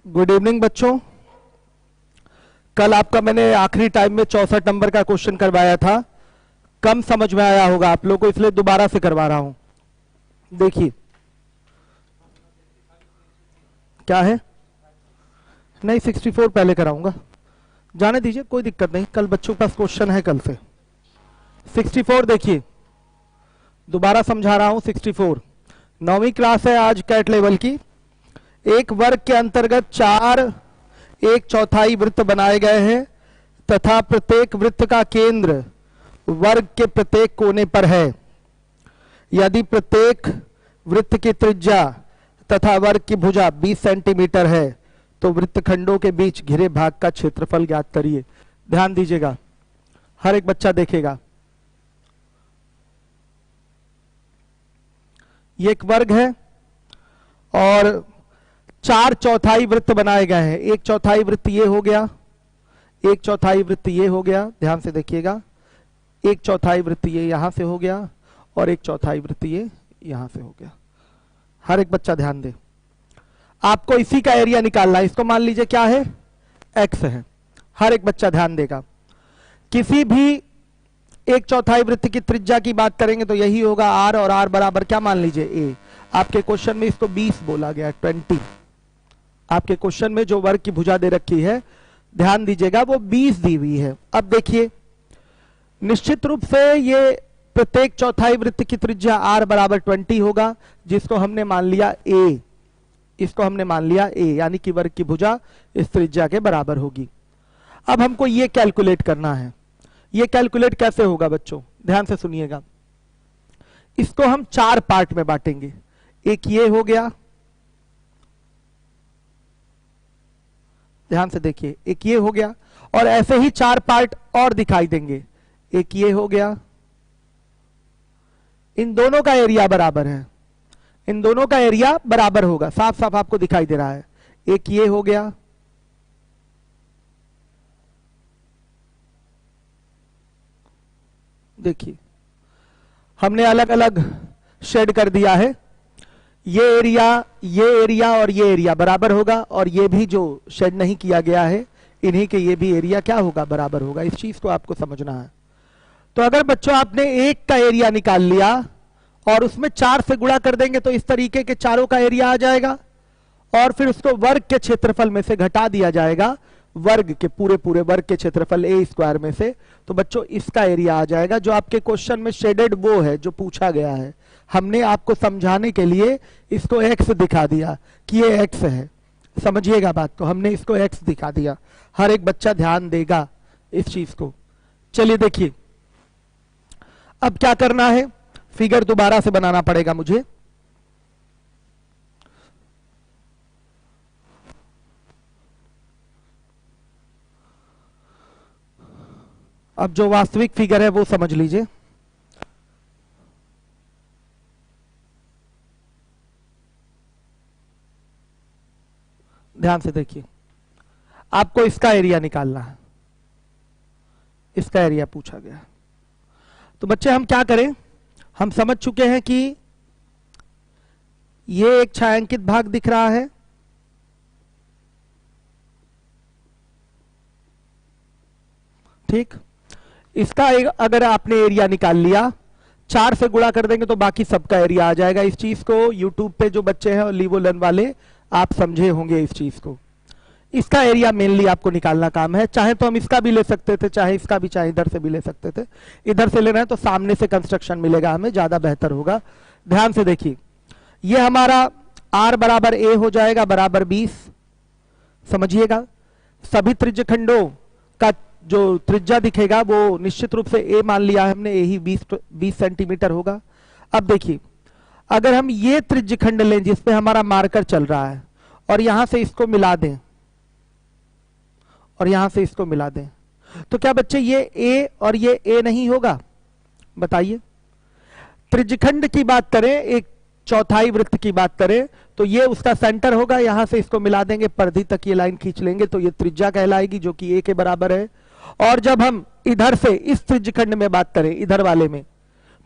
Good evening बच्चों। कल आपका मैंने आखिरी टाइम में 64 नंबर का क्वेश्चन करवाया था, कम समझ में आया होगा आप लोगों को, इसलिए दोबारा से करवा रहा हूं। देखिए क्या है, नहीं 64 पहले कराऊंगा, जाने दीजिए, कोई दिक्कत नहीं, कल बच्चों के पास क्वेश्चन है कल से। 64 देखिए, दोबारा समझा रहा हूं। 64 9वीं क्लास है आज, कैट लेवल की। एक वर्ग के अंतर्गत 4 1/4 वृत्त बनाए गए हैं तथा प्रत्येक वृत्त का केंद्र वर्ग के प्रत्येक कोने पर है। यदि प्रत्येक वृत्त की त्रिज्या तथा वर्ग की भुजा 20 सेंटीमीटर है तो वृत्तखंडों के बीच घिरे भाग का क्षेत्रफल ज्ञात करिए। ध्यान दीजिएगा, हर एक बच्चा देखेगा। ये एक वर्ग है और 4/4 वृत्त बनाए गए हैं। 1/4 वृत्त ये हो गया, 1/4 वृत्त ये हो गया, ध्यान से देखिएगा। 1/4 वृत्त ये यहां से हो गया और 1/4 वृत्त ये यहां से हो गया। हर एक बच्चा ध्यान दे, आपको इसी का एरिया निकालना है। इसको मान लीजिए क्या है, x है। हर एक बच्चा ध्यान देगा। किसी भी 1/4 वृत्त की त्रिज्या की बात करेंगे तो यही होगा r, और r बराबर क्या मान लीजिए a। आपके क्वेश्चन में इसको 20 बोला गया, 20। आपके क्वेश्चन में जो वर्ग की भुजा दे रखी है, ध्यान दीजिएगा, वो 20 दी हुई है। अब देखिए, निश्चित रूप से ये प्रत्येक 1/4 वृत्त की त्रिज्या r बराबर 20 होगा, जिसको हमने मान लिया a। इसको हमने मान लिया a, यानी कि वर्ग की भुजा इस त्रिज्या के बराबर होगी। अब हमको ये कैलकुलेट करना है। ये कैलकुलेट कैसे होगा बच्चों, ध्यान से सुनिएगा। इसको हम 4 पार्ट में बांटेंगे। एक ये हो गया, ध्यान से देखिए, एक ये हो गया, और ऐसे ही 4 पार्ट और दिखाई देंगे। एक ये हो गया, इन दोनों का एरिया बराबर है, इन दोनों का एरिया बराबर होगा, साफ साफ आपको दिखाई दे रहा है। एक ये हो गया, देखिए हमने अलग अलग शेड कर दिया है। ये एरिया और ये एरिया बराबर होगा, और ये भी जो शेड नहीं किया गया है, इन्हीं के ये भी एरिया क्या होगा, बराबर होगा। इस चीज को आपको समझना है। तो अगर बच्चों आपने 1 का एरिया निकाल लिया और उसमें 4 से गुणा कर देंगे तो इस तरीके के चारों का एरिया आ जाएगा, और फिर उसको वर्ग के क्षेत्रफल में से घटा दिया जाएगा, वर्ग के पूरे वर्ग के क्षेत्रफल a² में से। तो बच्चों इसका एरिया आ जाएगा। जो आपके क्वेश्चन में शेडेड वो है जो पूछा गया है। हमने आपको समझाने के लिए इसको x दिखा दिया कि ये x है, समझिएगा बात को, हमने इसको x दिखा दिया। हर एक बच्चा ध्यान देगा इस चीज को। चलिए देखिए, अब क्या करना है, फिगर दोबारा से बनाना पड़ेगा मुझे। अब जो वास्तविक फिगर है वो समझ लीजिए। ध्यान से देखिए, आपको इसका एरिया निकालना है, इसका एरिया पूछा गया। तो बच्चे हम क्या करें, हम समझ चुके हैं कि ये एक छायांकित भाग दिख रहा है, ठीक। इसका अगर आपने एरिया निकाल लिया, 4 से गुणा कर देंगे तो बाकी सबका एरिया आ जाएगा। इस चीज को यूट्यूब पे जो बच्चे हैं और लीवो लर्न वाले, आप समझे होंगे इस चीज को। इसका एरिया मेनली आपको निकालना काम है। चाहे तो हम इसका भी ले सकते थे, चाहे इसका भी, चाहे इधर से भी ले सकते थे। इधर से लेना है तो सामने से कंस्ट्रक्शन मिलेगा हमें, ज्यादा बेहतर होगा। ध्यान से देखिए, ये हमारा r बराबर a हो जाएगा, बराबर 20। समझिएगा, सभी त्रिज्यखंडों का जो त्रिज्या दिखेगा वो निश्चित रूप से a मान लिया है हमने, a ही 20 सेंटीमीटर होगा। अब देखिए, अगर हम ये त्रिज्यखंड लें जिसपे हमारा मार्कर चल रहा है, और यहां से इसको मिला दें, और यहां से इसको मिला दें, तो क्या बच्चे ये a और ये a नहीं होगा, बताइए। त्रिज्यखंड की बात करें, 1/4 वृत्त की बात करें, तो ये उसका सेंटर होगा। यहां से इसको मिला देंगे, परिधि तक ये लाइन खींच लेंगे तो ये त्रिज्या कहलाएगी, जो कि a के बराबर है। और जब हम इधर से इस त्रिज्यखंड में बात करें, इधर वाले में,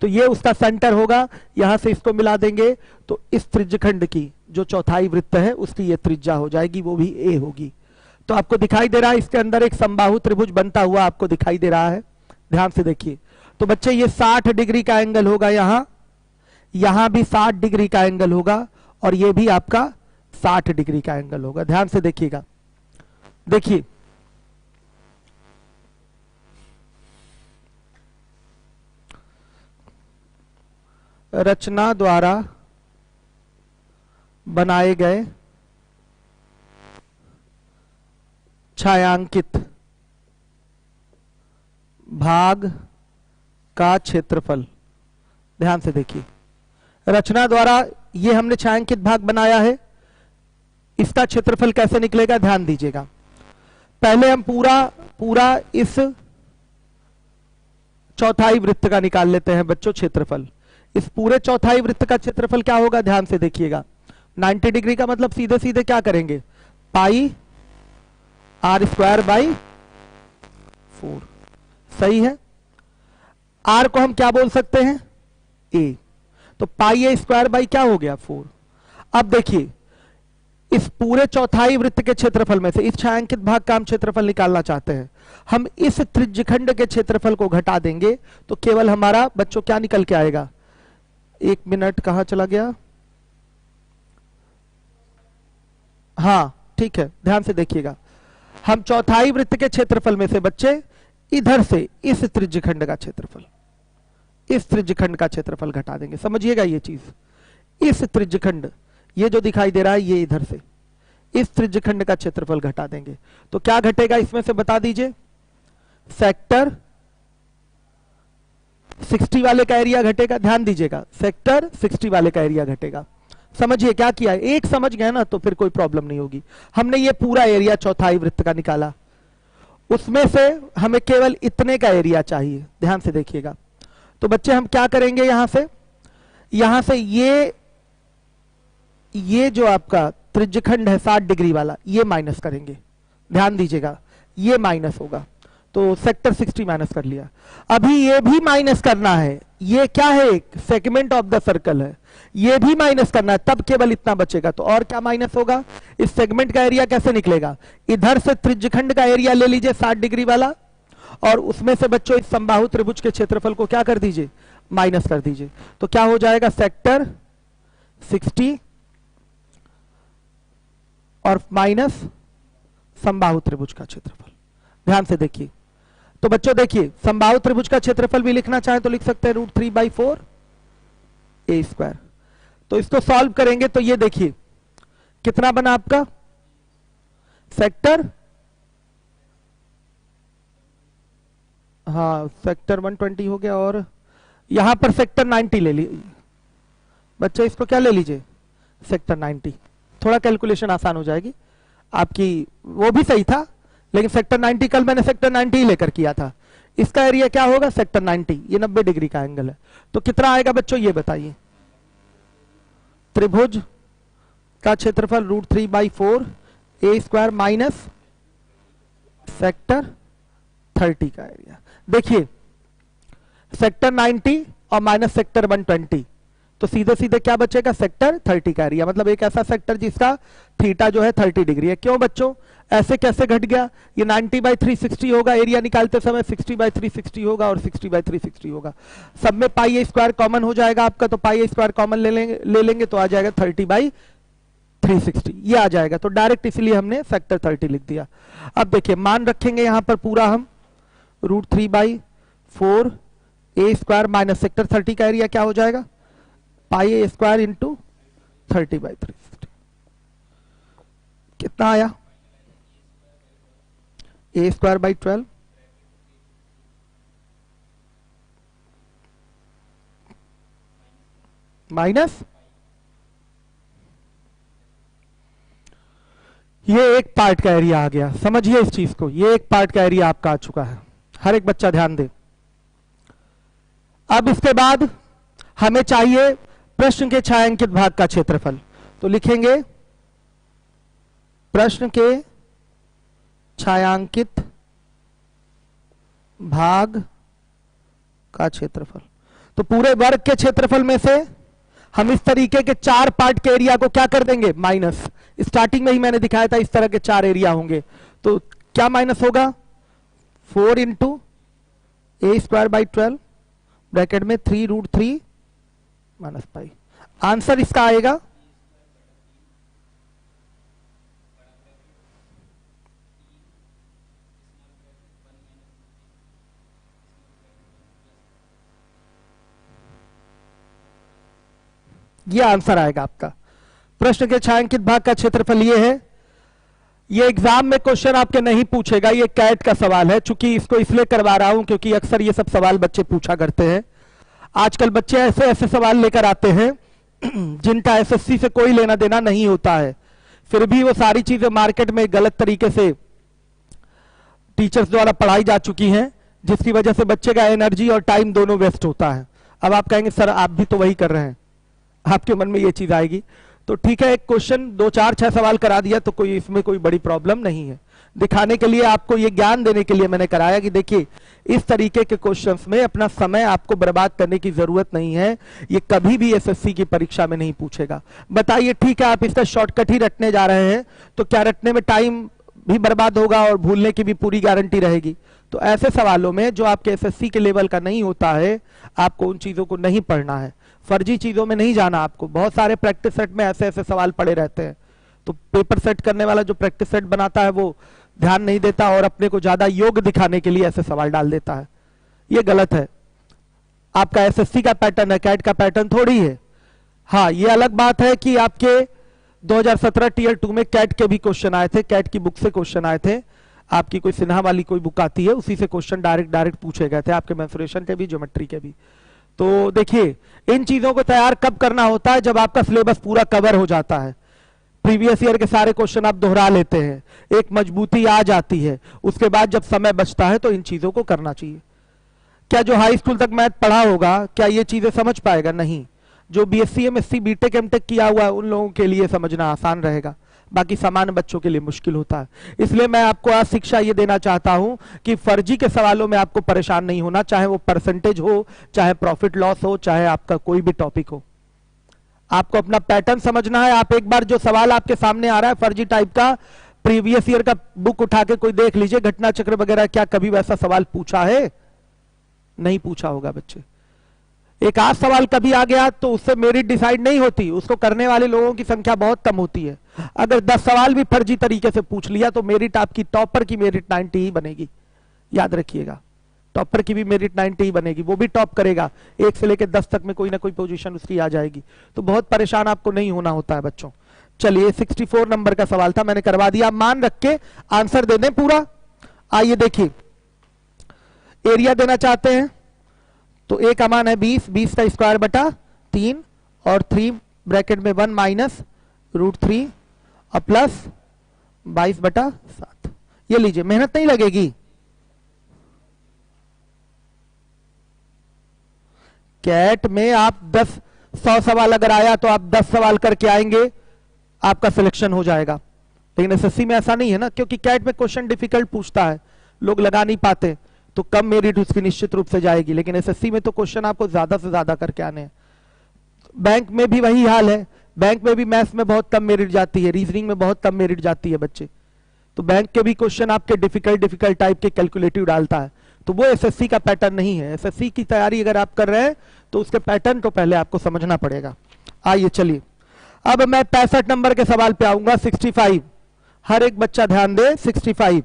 तो ये उसका सेंटर होगा। यहां से इसको मिला देंगे तो इस त्रिज्यखंड की जो चौथाई वृत्त है उसकी ये त्रिज्या हो जाएगी, वो भी ए होगी। तो आपको दिखाई दे रहा है इसके अंदर एक समबाहु त्रिभुज बनता हुआ आपको दिखाई दे रहा है, ध्यान से देखिए। तो बच्चे ये 60 डिग्री का एंगल होगा, यहां भी 60 डिग्री का एंगल होगा, और ये भी आपका 60 डिग्री का एंगल होगा। ध्यान से देखिएगा, देखिए रचना द्वारा बनाए गए छायांकित भाग का क्षेत्रफल, ध्यान से देखिए, रचना द्वारा ये हमने छायांकित भाग बनाया है, इसका क्षेत्रफल कैसे निकलेगा ध्यान दीजिएगा। पहले हम पूरा इस चौथाई वृत्त का निकाल लेते हैं बच्चों क्षेत्रफल। इस पूरे चौथाई वृत्त का क्षेत्रफल क्या होगा, ध्यान से देखिएगा। 90 डिग्री का मतलब सीधे सीधे क्या करेंगे, पाई आर स्क्वायर बाई 4, सही है। आर को हम क्या बोल सकते हैं, ए, तो पाई ए स्क्वायर बाई क्या हो गया 4। अब देखिए इस पूरे चौथाई वृत्त के क्षेत्रफल में से इस छायांकित भाग का हम क्षेत्रफल निकालना चाहते हैं। हम इस त्रिज्यखंड के क्षेत्रफल को घटा देंगे तो केवल हमारा बच्चों क्या निकल के आएगा, 1 मिनट कहां चला गया, हाँ ठीक है, ध्यान से देखिएगा। हम चौथाई वृत्त के क्षेत्रफल में से बच्चे इधर से इस त्रिज्यखंड का क्षेत्रफल, इस त्रिज्यखंड का क्षेत्रफल घटा देंगे, समझिएगा ये चीज। इस त्रिज्यखंड, ये जो दिखाई दे रहा है ये इधर से इस त्रिज्यखंड का क्षेत्रफल घटा देंगे तो क्या घटेगा इसमें से बता दीजिए, सेक्टर 60 वाले का एरिया घटेगा, ध्यान दीजिएगा, सेक्टर 60 वाले का एरिया घटेगा। समझिए क्या किया है, एक समझ गए ना तो फिर कोई प्रॉब्लम नहीं होगी। हमने ये पूरा एरिया चौथाई वृत्त का निकाला, उसमें से हमें केवल इतने का एरिया चाहिए, ध्यान से देखिएगा। तो बच्चे हम क्या करेंगे, यहां से ये जो आपका त्रिज्यखंड है 60 डिग्री वाला, ये माइनस करेंगे, ध्यान दीजिएगा, ये माइनस होगा, तो सेक्टर 60 माइनस कर लिया। अभी ये भी माइनस करना है, ये क्या है, एक सेगमेंट ऑफ द सर्कल है, ये भी माइनस करना है, तब केवल इतना बचेगा। तो और क्या माइनस होगा, इस सेगमेंट का एरिया कैसे निकलेगा, इधर से त्रिज्यखंड का एरिया ले लीजिए 60 डिग्री वाला, और उसमें से बच्चों इस समबाहु त्रिभुज के क्षेत्रफल को क्या कर दीजिए, माइनस कर दीजिए। तो क्या हो जाएगा, सेक्टर 60 और माइनस समबाहु त्रिभुज का क्षेत्रफल। ध्यान से देखिए, तो बच्चों देखिए समबाहु त्रिभुज का क्षेत्रफल भी लिखना चाहें तो लिख सकते हैं √3/4 ए स्क्वायर। तो इसको सॉल्व करेंगे तो ये देखिए कितना बना आपका, सेक्टर, हाँ सेक्टर 120 हो गया, और यहां पर सेक्टर 90 ले लीजिए बच्चे, इसको क्या ले लीजिए, सेक्टर 90, थोड़ा कैलकुलेशन आसान हो जाएगी आपकी। वो भी सही था लेकिन सेक्टर 90 कल मैंने सेक्टर 90 ही लेकर किया था। इसका एरिया क्या होगा, सेक्टर 90, ये 90 डिग्री का एंगल है, तो कितना आएगा बच्चों ये बताइए। त्रिभुज का क्षेत्रफल √3/4 ए स्क्वायर माइनस सेक्टर 30 का एरिया। देखिए सेक्टर 90 और माइनस सेक्टर 120, तो सीधे सीधे क्या बचेगा, सेक्टर 30 का एरिया, मतलब एक ऐसा सेक्टर जिसका थीटा जो है 30 डिग्री है। क्यों बच्चों, ऐसे कैसे घट गया, ये 90/360 होगा, एरिया निकालते समय 60/360 होगा और 60/360 होगा, सब में पाई ए स्क्वायर कॉमन हो जाएगा आपका, तो पाई ए स्क्वायर कॉमन ले लेंगे तो आ जाएगा 30/360, ये आ जाएगा। तो डायरेक्ट इसलिए हमने सेक्टर 30 लिख दिया। अब देखिए मान रखेंगे यहां पर पूरा हम √3/4 ए स्क्वायर माइनस सेक्टर 30 का एरिया क्या हो जाएगा, पाई ए स्क्वायर इंटू 30/360, कितना आया, ए स्क्वायर बाई 12 माइनस, ये एक पार्ट का एरिया आ गया, समझिए इस चीज को, ये एक पार्ट का एरिया आपका आ चुका है, हर एक बच्चा ध्यान दे। अब इसके बाद हमें चाहिए प्रश्न के छायांकित भाग का क्षेत्रफल, तो लिखेंगे प्रश्न के छायांकित भाग का क्षेत्रफल। तो पूरे वर्ग के क्षेत्रफल में से हम इस तरीके के 4 पार्ट के एरिया को क्या कर देंगे, माइनस। स्टार्टिंग में ही मैंने दिखाया था इस तरह के 4 एरिया होंगे, तो क्या माइनस होगा, 4 into A square by 12 bracket में 3√3 माइनस पाई। आंसर इसका आएगा ये आंसर आएगा आपका। प्रश्न के छायांकित भाग का क्षेत्रफल ये है। ये एग्जाम में क्वेश्चन आपके नहीं पूछेगा, ये कैट का सवाल है, चूंकि इसको इसलिए करवा रहा हूं क्योंकि अक्सर ये सब सवाल बच्चे पूछा करते हैं। आजकल बच्चे ऐसे ऐसे सवाल लेकर आते हैं जिनका एसएससी से कोई लेना देना नहीं होता है, फिर भी वो सारी चीजें मार्केट में गलत तरीके से टीचर्स द्वारा पढ़ाई जा चुकी हैं, जिसकी वजह से बच्चे का एनर्जी और टाइम दोनों वेस्ट होता है। अब आप कहेंगे सर आप भी तो वही कर रहे हैं, आपके मन में ये चीज आएगी। तो ठीक है, एक क्वेश्चन 2 4 6 सवाल करा दिया तो कोई इसमें कोई बड़ी प्रॉब्लम नहीं है। दिखाने के लिए, आपको ये ज्ञान देने के लिए मैंने कराया कि देखिए इस तरीके के क्वेश्चंस में अपना समय आपको बर्बाद करने की जरूरत नहीं है, ये कभी भी एसएससी की परीक्षा में नहीं पूछेगा। बताइए ठीक है, आप इसका शॉर्टकट ही रटने जा रहे हैं तो क्या रटने में टाइम भी बर्बाद होगा और भूलने की भी पूरी गारंटी रहेगी? तो ऐसे सवालों में जो आपके एसएससी के लेवल का नहीं होता है, आपको उन चीजों को नहीं पढ़ना है, फर्जी चीजों में नहीं जाना। आपको बहुत सारे प्रैक्टिस सेट में ऐसे ऐसे सवाल पड़े रहते हैं, तो पेपर सेट करने वाला जो प्रैक्टिस सेट बनाता है वो ध्यान नहीं देता और अपने को ज्यादा योग्य दिखाने के लिए ऐसे सवाल डाल देता है। ये गलत है। आपका एसएससी का पैटर्न है, कैट का पैटर्न थोड़ी है। हाँ, ये अलग बात है कि आपके 2017 टीयर 2 में कैट के भी क्वेश्चन आए थे, कैट की बुक से क्वेश्चन आए थे। आपकी कोई सिन्हा वाली कोई बुक आती है, उसी से क्वेश्चन डायरेक्ट पूछे गए थे, आपके मेंसुरेशन के भी, ज्योमेट्री के भी। तो देखिए, इन चीजों को तैयार कब करना होता है, जब आपका सिलेबस पूरा कवर हो जाता है, प्रीवियस ईयर के सारे क्वेश्चन आप दोहरा लेते हैं, एक मजबूती आ जाती है, उसके बाद जब समय बचता है तो इन चीजों को करना चाहिए। क्या जो हाई स्कूल तक मैथ पढ़ा होगा क्या ये चीजें समझ पाएगा? नहीं। जो बीएससी एमएससी बीटेक एमटेक किया हुआ है उन लोगों के लिए समझना आसान रहेगा, बाकी सामान्य बच्चों के लिए मुश्किल होता है। इसलिए मैं आपको आज शिक्षा ये देना चाहता हूं कि फर्जी के सवालों में आपको परेशान नहीं होना, चाहे वो परसेंटेज हो, चाहे प्रॉफिट लॉस हो, चाहे आपका कोई भी टॉपिक हो। आपको अपना पैटर्न समझना है। आप एक बार जो सवाल आपके सामने आ रहा है फर्जी टाइप का, प्रीवियस ईयर का बुक उठा के कोई देख लीजिए, घटना चक्र वगैरह, क्या कभी वैसा सवाल पूछा है? नहीं पूछा होगा बच्चे। एक आध सवाल कभी आ गया तो उससे मेरिट डिसाइड नहीं होती, उसको करने वाले लोगों की संख्या बहुत कम होती है। अगर 10 सवाल भी फर्जी तरीके से पूछ लिया तो मेरिट आपकी, टॉपर की मेरिट 90 ही बनेगी, याद रखिएगा। टॉपर की भी मेरिट 90 ही बनेगी, वो भी टॉप करेगा, 1 से लेकर 10 तक में कोई ना कोई पोजीशन उसकी आ जाएगी। तो बहुत परेशान आपको नहीं होना होता है बच्चों। चलिए, 64 नंबर का सवाल था, मैंने करवा दिया। मान रख के आंसर दे दें पूरा। आइए देखिए, एरिया देना चाहते हैं तो ए का मान है 20, 20 का स्क्वायर बटा 3 और 3 ब्रैकेट में 1 माइनस √3 और प्लस 22 बटा 7। ये लीजिए, मेहनत नहीं लगेगी। कैट में आप 100 सवाल अगर आया तो आप 10 सवाल करके आएंगे, आपका सिलेक्शन हो जाएगा। लेकिन एसएससी में ऐसा नहीं है ना, क्योंकि कैट में क्वेश्चन डिफिकल्ट पूछता है, लोग लगा नहीं पाते, तो कम मेरिट उसकी निश्चित रूप से जाएगी। लेकिन एसएससी में तो क्वेश्चन आपको ज्यादा से ज्यादा करके आने हैं। बैंक में भी वही हाल है, बैंक में भी मैथ्स में बहुत कम मेरिट जाती है, रीजनिंग में बहुत कम मेरिट जाती है बच्चे। तो बैंक के भी क्वेश्चन आपके डिफिकल्ट टाइप के कैलकुलेटिव डालता है, तो वो एसएससी का पैटर्न नहीं है। एसएससी की तैयारी अगर आप कर रहे हैं तो उसके पैटर्न को पहले आपको समझना पड़ेगा। आइए चलिए, अब मैं 65 नंबर के सवाल पे आऊंगा। 65, हर एक बच्चा ध्यान दे। 65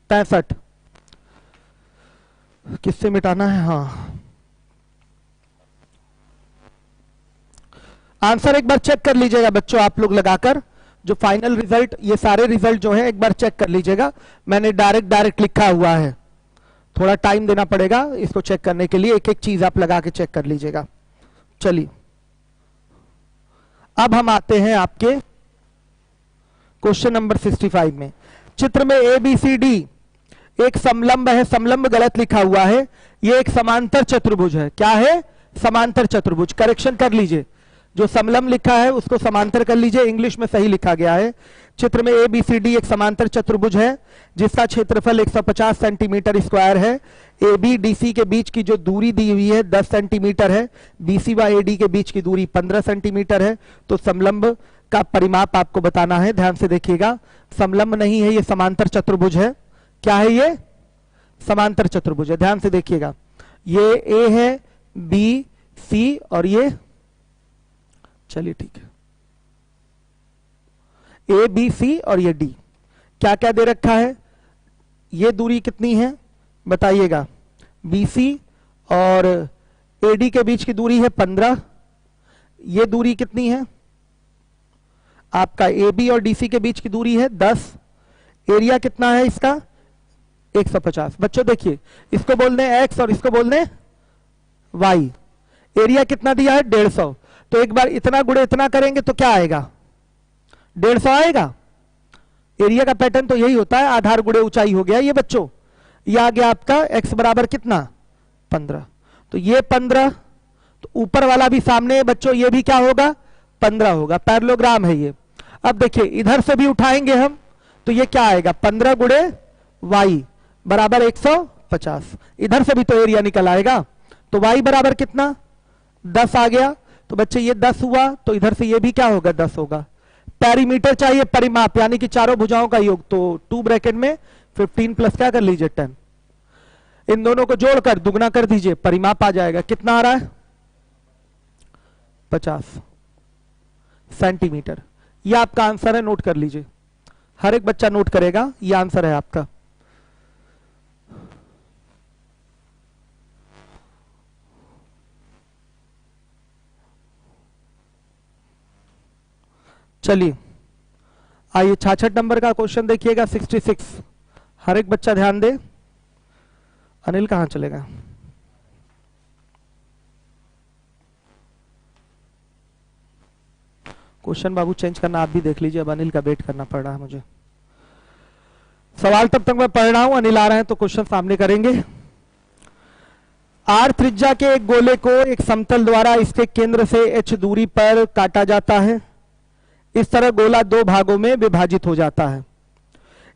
65 किससे मिटाना है? हाँ, आंसर एक बार चेक कर लीजिएगा बच्चों, आप लोग लगाकर जो फाइनल रिजल्ट, ये सारे रिजल्ट जो है एक बार चेक कर लीजिएगा। मैंने डायरेक्ट लिखा हुआ है, थोड़ा टाइम देना पड़ेगा इसको चेक करने के लिए, एक एक चीज आप लगा के चेक कर लीजिएगा। चलिए, अब हम आते हैं आपके क्वेश्चन नंबर 65 में। चित्र में ABCD एक समलंब है, समलंब गलत लिखा हुआ है, ये एक समांतर चतुर्भुज है। क्या है? समांतर चतुर्भुज। करेक्शन कर लीजिए, जो समलंब लिखा है उसको समांतर कर लीजिए, इंग्लिश में सही लिखा गया है। चित्र में ABCD एक समांतर चतुर्भुज है जिसका क्षेत्रफल 150 सेंटीमीटर स्क्वायर है। AB DC के बीच की जो दूरी दी हुई है 10 सेंटीमीटर है, BC व AD के बीच की दूरी 15 सेंटीमीटर है। तो समलंब का परिमाप आपको बताना है, ध्यान से देखिएगा। समलंब नहीं है, ये समांतर चतुर्भुज है। क्या है ये? समांतर चतुर्भुज है, ध्यान से देखिएगा। ये A है, B C और ये, चलिए ठीक है, A B C और ये D। क्या क्या दे रखा है? ये दूरी कितनी है बताइएगा? BC और AD के बीच की दूरी है 15। ये दूरी कितनी है? आपका AB और DC के बीच की दूरी है 10। एरिया कितना है इसका? 150। बच्चों देखिए, इसको बोल दें X और इसको बोल दें Y। एरिया कितना दिया है? 150। तो एक बार इतना गुणे इतना करेंगे तो क्या आएगा? 150 आएगा। एरिया का पैटर्न तो यही होता है, आधार गुणे ऊंचाई हो गया ये बच्चों। ये आ गया आपका x बराबर कितना? 15। तो ये 15, तो ऊपर वाला भी सामने है बच्चों, ये भी क्या होगा? 15 होगा। पैरेललोग्राम है ये। अब देखिए इधर से भी उठाएंगे हम तो ये क्या आएगा? 15 गुणे y बराबर 150। इधर से भी तो एरिया निकल आएगा। तो y बराबर कितना? 10 आ गया। तो बच्चे ये 10 हुआ, तो इधर से ये भी क्या होगा? 10 होगा। पेरीमीटर चाहिए परिमाप, यानी कि चारों भुजाओं का योग। तो 2 ब्रैकेट में 15 प्लस क्या कर लीजिए? 10। इन दोनों को जोड़कर दुगना कर दीजिए, परिमाप आ जाएगा। कितना आ रहा है? 50 सेंटीमीटर। यह आपका आंसर है, नोट कर लीजिए। हर एक बच्चा नोट करेगा, यह आंसर है आपका। चलिए आइए 66 नंबर का क्वेश्चन देखिएगा, 66। हर एक बच्चा ध्यान दे। अनिल कहां चलेगा? क्वेश्चन बाबू चेंज करना आप भी देख लीजिए, अब अनिल का वेट करना पड़ रहा है मुझे। सवाल तब तक मैं पढ़ रहा हूं, अनिल आ रहे हैं तो क्वेश्चन सामने करेंगे। R त्रिज्या के एक गोले को एक समतल द्वारा इसके केंद्र से h दूरी पर काटा जाता है। इस तरह गोला 2 भागों में विभाजित हो जाता है।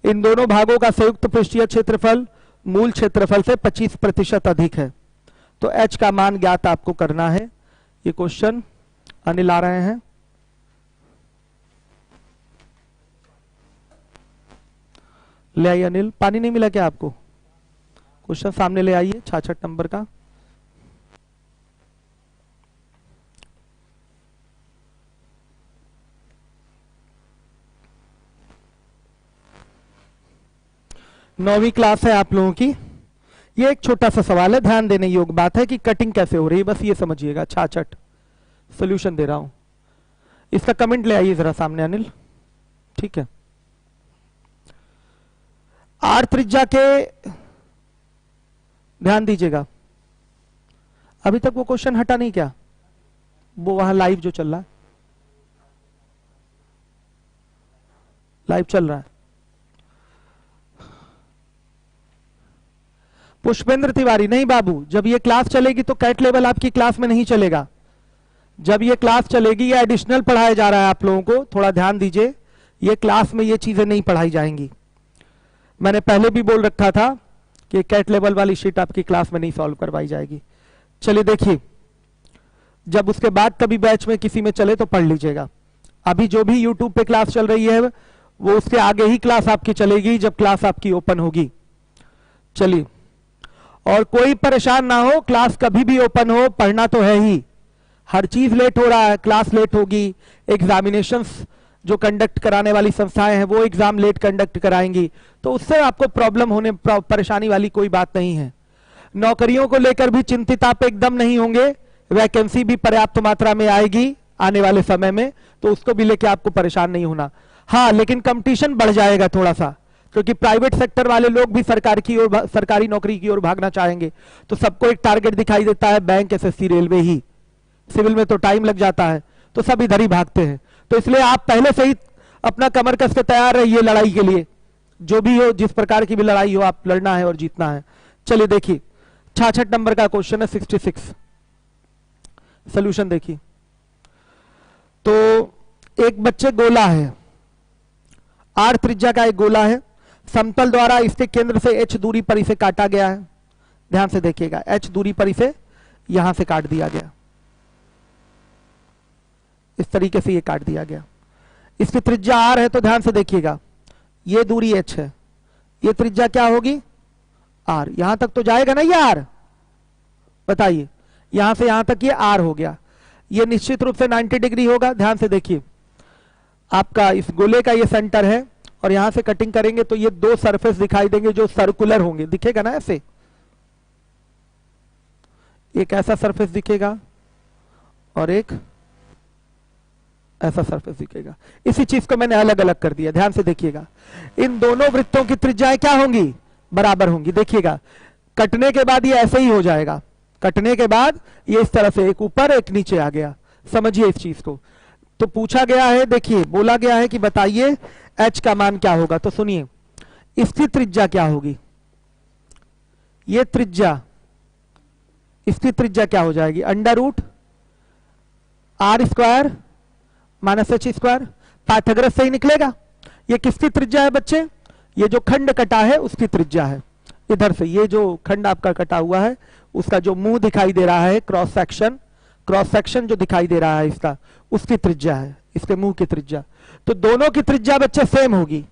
इन दोनों भागों का संयुक्त पृष्ठीय क्षेत्रफल मूल क्षेत्रफल से 25% अधिक है। तो h का मान ज्ञात आपको करना है। ये क्वेश्चन अनिल आ रहे हैं। ले आइए अनिल। पानी नहीं मिला क्या आपको? क्वेश्चन सामने ले आइए 66 नंबर का। नौवीं क्लास है आप लोगों की। ये एक छोटा सा सवाल है, ध्यान देने योग्य बात है कि कटिंग कैसे हो रही है, बस ये समझिएगा। 66 सोल्यूशन दे रहा हूं, इसका कमेंट ले आइए जरा सामने अनिल। ठीक है। R त्रिज्या के, ध्यान दीजिएगा, अभी तक वो क्वेश्चन हटा नहीं क्या? वो वहां लाइव जो चल रहा है, लाइव चल रहा है। पुष्पेंद्र तिवारी, नहीं बाबू, जब ये क्लास चलेगी तो कैट लेवल आपकी क्लास में नहीं चलेगा। जब ये क्लास चलेगी, ये एडिशनल पढ़ाया जा रहा है आप लोगों को, थोड़ा ध्यान दीजिए। ये क्लास में ये चीजें नहीं पढ़ाई जाएंगी। मैंने पहले भी बोल रखा था कि कैट लेवल वाली शीट आपकी क्लास में नहीं सॉल्व करवाई जाएगी। चलिए देखिए, जब उसके बाद कभी बैच में किसी में चले तो पढ़ लीजिएगा। अभी जो भी यूट्यूब पे क्लास चल रही है वो उसके आगे ही क्लास आपकी चलेगी जब क्लास आपकी ओपन होगी। चलिए, और कोई परेशान ना हो, क्लास कभी भी ओपन हो, पढ़ना तो है ही। हर चीज लेट हो रहा है, क्लास लेट होगी, एग्जामिनेशंस जो कंडक्ट कराने वाली संस्थाएं हैं वो एग्जाम लेट कंडक्ट कराएंगी, तो उससे आपको प्रॉब्लम होने, परेशानी वाली कोई बात नहीं है। नौकरियों को लेकर भी चिंतित आप एकदम नहीं होंगे। वैकेंसी भी पर्याप्त मात्रा में आएगी आने वाले समय में, तो उसको भी लेकर आपको परेशान नहीं होना। हाँ, लेकिन कंपटीशन बढ़ जाएगा थोड़ा सा, क्योंकि प्राइवेट सेक्टर वाले लोग भी सरकारी नौकरी की ओर भागना चाहेंगे। तो सबको एक टारगेट दिखाई देता है, बैंक, एसएससी, रेलवे ही। सिविल में तो टाइम लग जाता है, तो सब इधर ही भागते हैं। तो इसलिए आप पहले से ही अपना कमर कस के तैयार रहिए लड़ाई के लिए। जो भी हो, जिस प्रकार की भी लड़ाई हो, आप लड़ना है और जीतना है। चलिए देखिए, 66 नंबर का क्वेश्चन है, 66। सोल्यूशन देखिए। तो एक बच्चे गोला है, आर त्रिज्या का एक गोला है, समतल द्वारा इसके केंद्र से h दूरी पर इसे काटा गया है। ध्यान से देखिएगा, h दूरी पर इसे यहां से काट दिया गया, इस तरीके से ये काट दिया गया। इसकी त्रिज्या r है, तो ध्यान से देखिएगा, ये दूरी h है, ये त्रिज्या क्या होगी r। यहां तक तो जाएगा ना ये r, बताइए, यहां से यहां तक ये r हो गया, ये निश्चित रूप से 90 डिग्री होगा। ध्यान से देखिए, आपका इस गोले का ये सेंटर है और यहां से कटिंग करेंगे तो ये दो सरफेस दिखाई देंगे जो सर्कुलर होंगे, दिखेगा ना ऐसे, एक ऐसा सरफेस दिखेगा और एक ऐसा सरफेस दिखेगा। इसी चीज को मैंने अलग अलग कर दिया। ध्यान से देखिएगा, इन दोनों वृत्तों की त्रिज्याएं क्या होंगी, बराबर होंगी। देखिएगा, कटने के बाद ये ऐसे ही हो जाएगा, कटने के बाद ये इस तरह से एक ऊपर एक नीचे आ गया। समझिए इस चीज को। तो पूछा गया है, देखिए बोला गया है कि बताइए h का मान क्या होगा। तो सुनिए, इसकी त्रिज्या क्या होगी, ये त्रिज्या, इसकी त्रिज्या क्या हो जाएगी, under root R square minus H square. Pythagoras से ही निकलेगा। ये किसकी त्रिज्या है बच्चे, ये जो खंड कटा है उसकी त्रिज्या है। इधर से ये जो खंड आपका कटा हुआ है उसका जो मुंह दिखाई दे रहा है, क्रॉस सेक्शन जो दिखाई दे रहा है इसका, उसकी त्रिज्या है, इसके मुंह की त्रिज्या। तो दोनों की त्रिज्या बच्चे सेम होगी।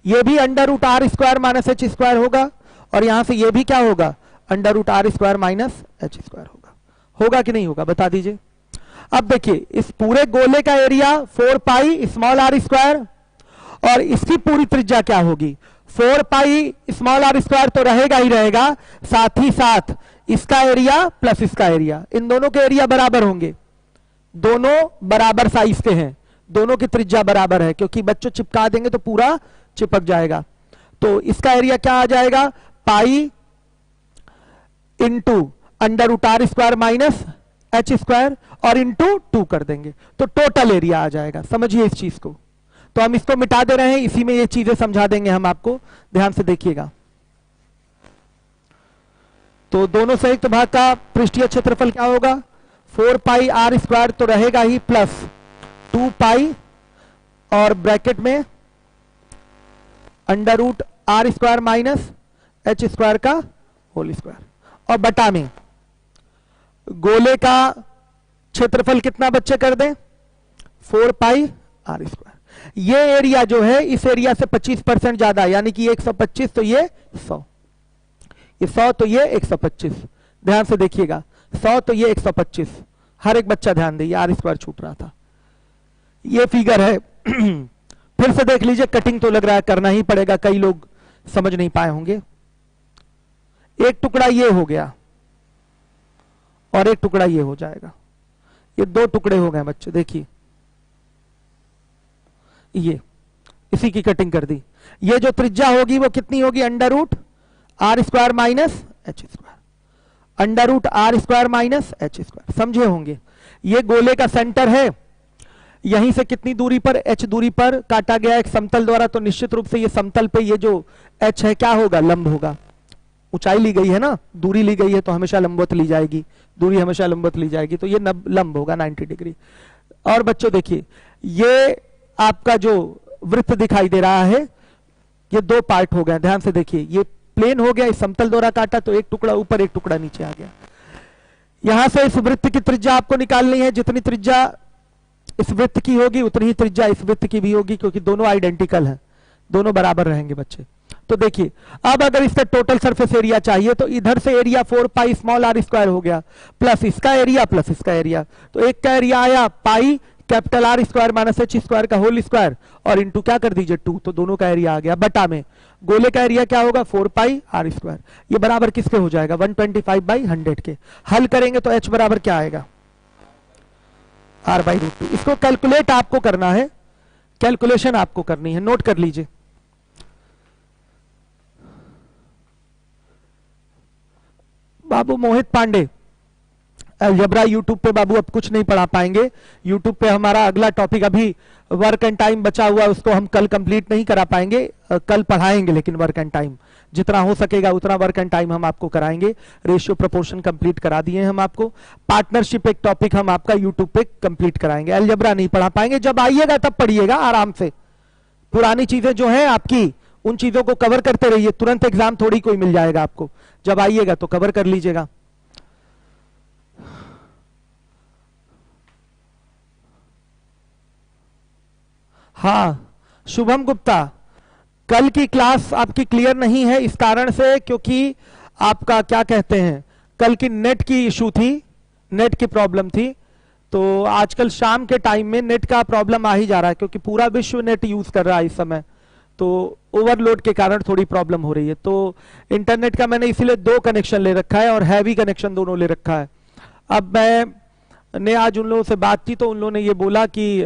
ये भी under root R square minus H square होगा और यहां से ये भी क्या होगा, under root R square minus H square होगा। होगा कि नहीं होगा, बता दीजिए। अब देखिए, इस पूरे गोले का area 4 pi small R square और इसकी पूरी त्रिज्या क्या होगी, 4 पाई स्मॉल आर स्क्वायर तो रहेगा ही रहेगा, साथ ही साथ इसका एरिया प्लस इसका एरिया, इन दोनों के एरिया बराबर होंगे, दोनों बराबर साइज के हैं, दोनों की त्रिज्या बराबर है, क्योंकि बच्चों चिपका देंगे तो पूरा चिपक जाएगा। तो इसका एरिया क्या आ जाएगा, pi into under root R square minus H square और इंटू 2 कर देंगे तो टोटल एरिया आ जाएगा। समझिए इस चीज को। तो हम इसको मिटा दे रहे हैं, इसी में ये चीजें समझा देंगे हम आपको। ध्यान से देखिएगा। तो दोनों संयुक्त भाग का पृष्ठीय क्षेत्रफल क्या होगा, 4 पाई आर स्क्वायर तो रहेगा ही, प्लस 2 पाई और ब्रैकेट में under root R square minus H square का होल स्क्वायर, और बटा में गोले का क्षेत्रफल कितना बच्चे कर दें, 4 पाई आर स्क्वायर। ये एरिया जो है इस एरिया से 25% ज्यादा, यानी कि 125, तो ये 100, ये 100 तो ये 125। ध्यान से देखिएगा, 100 तो ये 125। हर एक बच्चा ध्यान दे, आर स्क्वायर छूट रहा था। ये फिगर है फिर से देख लीजिए, कटिंग तो लग रहा है करना ही पड़ेगा, कई लोग समझ नहीं पाए होंगे। एक टुकड़ा ये हो गया और एक टुकड़ा ये हो जाएगा, ये 2 टुकड़े हो गए बच्चे। देखिए, ये इसी की कटिंग कर दी। ये जो त्रिज्या होगी वो कितनी होगी, under root R square minus H square, under root R square minus H square. समझे होंगे। ये गोले का सेंटर है, यहीं से कितनी दूरी पर, h दूरी पर काटा गया एक समतल द्वारा, तो निश्चित रूप से ये समतल पे ये जो h है क्या होगा, लंब होगा। ऊंचाई ली गई है ना, दूरी ली गई है तो हमेशा लंबवत ली जाएगी, दूरी हमेशा लंबवत ली जाएगी, तो ये लंब होगा 90 डिग्री। और बच्चों देखिए, ये आपका जो वृत्त दिखाई दे रहा है ये 2 पार्ट हो गए। ध्यान से देखिए, ये प्लेन हो गया, इस समतल द्वारा काटा तो एक टुकड़ा ऊपर एक टुकड़ा नीचे आ गया। यहां से इस वृत्त की त्रिज्या आपको निकालनी है, जितनी त्रिज्या इस वृत्त की होगी उतनी ही त्रिज्या इस वृत्त की भी होगी, क्योंकि दोनों आइडेंटिकल हैं, दोनों बराबर रहेंगे बच्चे। तो देखिए, अब अगर इसका टोटल सरफेस एरिया चाहिए तो इधर से area 4 pi small R square हो गया, प्लस इसका एरिया प्लस इसका एरिया, तो एक का एरिया आया pi capital R square minus H square का होल स्क्वायर और इंटू क्या कर दीजिए 2, तो दोनों का एरिया आ गया। बटा में गोले का एरिया क्या होगा, 4 पाई आर स्क्वायर। ये बराबर किसके हो जाएगा, 125/100 के। हल करेंगे तो h बराबर क्या आएगा, r/√2। इसको कैलकुलेट आपको करना है, कैलकुलेशन आपको करनी है, नोट कर लीजिए। बाबू मोहित पांडे, अलजेब्रा यूट्यूब पे बाबू अब कुछ नहीं पढ़ा पाएंगे। यूट्यूब पे हमारा अगला टॉपिक अभी वर्क एंड टाइम बचा हुआ है, उसको हम कल कंप्लीट नहीं करा पाएंगे, कल पढ़ाएंगे, लेकिन वर्क एंड टाइम जितना हो सकेगा उतना वर्क एंड टाइम हम आपको कराएंगे। रेशियो प्रोपोर्शन कंप्लीट करा दिए हम आपको। पार्टनरशिप एक टॉपिक हम आपका यूट्यूब पे कंप्लीट कराएंगे। अलजेब्रा नहीं पढ़ा पाएंगे, जब आइएगा तब पढ़िएगा आराम से। पुरानी चीजें जो है आपकी, उन चीजों को कवर करते रहिए, तुरंत एग्जाम थोड़ी कोई मिल जाएगा आपको, जब आइएगा तो कवर कर लीजिएगा। हाँ शुभम गुप्ता, कल की क्लास आपकी क्लियर नहीं है इस कारण से क्योंकि आपका क्या कहते हैं, कल की नेट की इशू थी, नेट की प्रॉब्लम थी। तो आजकल शाम के टाइम में नेट का प्रॉब्लम आ ही जा रहा है क्योंकि पूरा विश्व नेट यूज कर रहा है इस समय, तो ओवरलोड के कारण थोड़ी प्रॉब्लम हो रही है। तो इंटरनेट का मैंने इसीलिए 2 कनेक्शन ले रखा है और हैवी कनेक्शन दोनों ले रखा है। अब मैंने आज उन लोगों से बात की तो उन लोगों ने ये बोला कि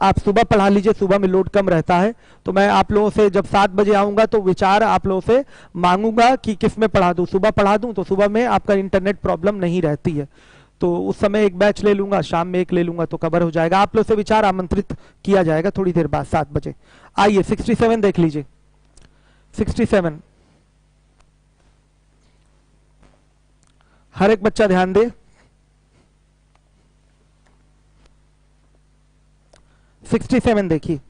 आप सुबह पढ़ा लीजिए, सुबह में लोड कम रहता है। तो मैं आप लोगों से जब 7 बजे आऊंगा तो विचार आप लोगों से मांगूंगा कि किस में पढ़ा दूं, सुबह पढ़ा दूं तो सुबह में आपका इंटरनेट प्रॉब्लम नहीं रहती है, तो उस समय एक बैच ले लूंगा, शाम में एक ले लूंगा तो कवर हो जाएगा। आप लोग से विचार आमंत्रित किया जाएगा थोड़ी देर बाद 7 बजे। आइए 67 देख लीजिए। 67 हर एक बच्चा ध्यान दे। 67 देखिए,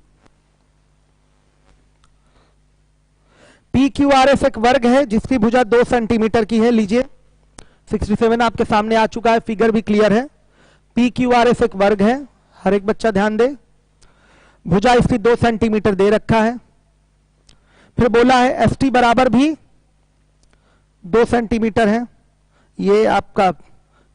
PQRS एक वर्ग है जिसकी भुजा 2 सेंटीमीटर की है। लीजिए 67 आपके सामने आ चुका है, फिगर भी क्लियर है। PQRS एक वर्ग है, हर एक बच्चा ध्यान दे। भुजा इसकी 2 सेंटीमीटर दे रखा है। फिर बोला है ST बराबर भी 2 सेंटीमीटर है, ये आपका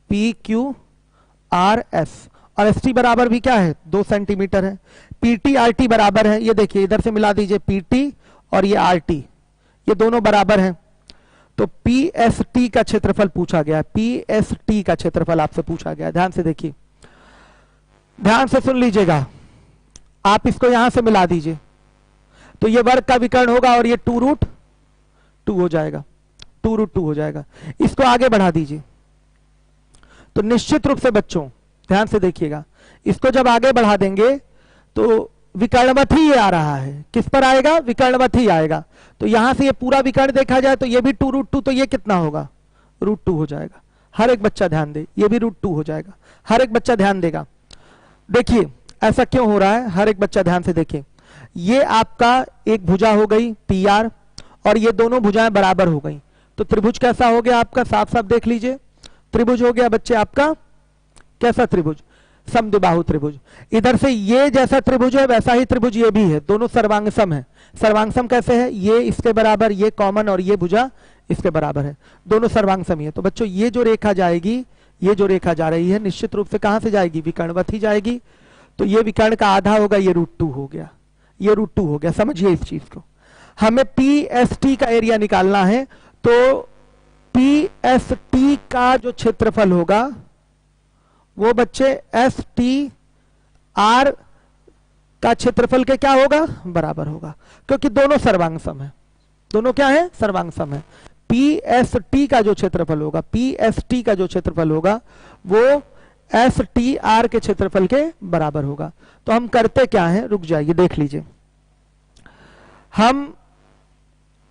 PQRS, और ST बराबर भी क्या है 2 सेंटीमीटर है। PT RT बराबर है, ये देखिए इधर से मिला दीजिए, PT और ये RT ये दोनों बराबर हैं। तो PST का क्षेत्रफल पूछा गया है, PST का क्षेत्रफल आपसे पूछा गया है। ध्यान से देखिए, ध्यान से सुन लीजिएगा, आप इसको यहां से मिला दीजिए तो ये वर्ग का विकर्ण होगा और ये 2√2 हो जाएगा, 2√2 हो जाएगा। इसको आगे बढ़ा दीजिए तो निश्चित रूप से बच्चों ध्यान से देखिएगा, इसको जब आगे बढ़ा देंगे तो विकर्णवत ही ये आ रहा है। किस पर आएगा? विकर्णवत ही आएगा। तो यहां से ये पूरा विकर्ण देखा जाए तो ये भी 2√2, तो ये कितना होगा? √2 हो जाएगा। हर एक बच्चा ध्यान दे, ये भी √2 हो जाएगा। हर एक बच्चा ध्यान देगा। देखिए ऐसा क्यों हो रहा है, हर एक बच्चा ध्यान से देखिए। ये आपका एक भुजा हो गई PR और ये दोनों भुजाएं बराबर हो गई, तो त्रिभुज कैसा हो गया आपका? साफ साफ देख लीजिए, त्रिभुज हो गया बच्चे आपका कैसा त्रिभुज? समद्विबाहु त्रिभुज। इधर से ये जैसा त्रिभुज है वैसा ही त्रिभुज ये भी है, दोनों सर्वांगसम है। सर्वांगसम कैसे है? ये इसके बराबर, ये कॉमन और ये भुजा इसके बराबर है, दोनों सर्वांगसम ही है। तो बच्चों ये जो रेखा जाएगी, ये जो रेखा जा रही है निश्चित रूप से कहां से जाएगी? विकर्णवत ही जाएगी। तो ये विकर्ण का आधा होगा, ये √2 हो गया, ये √2 हो गया। समझिए इस चीज को। हमें PST का एरिया निकालना है, तो PST का जो क्षेत्रफल होगा वो बच्चे STR का क्षेत्रफल के क्या होगा? बराबर होगा, क्योंकि दोनों सर्वांगसम है। दोनों क्या है? सर्वांगसम है। PST का जो क्षेत्रफल होगा, PST का जो क्षेत्रफल होगा वो STR के क्षेत्रफल के बराबर होगा। तो हम करते क्या है, रुक जाइए देख लीजिए। हम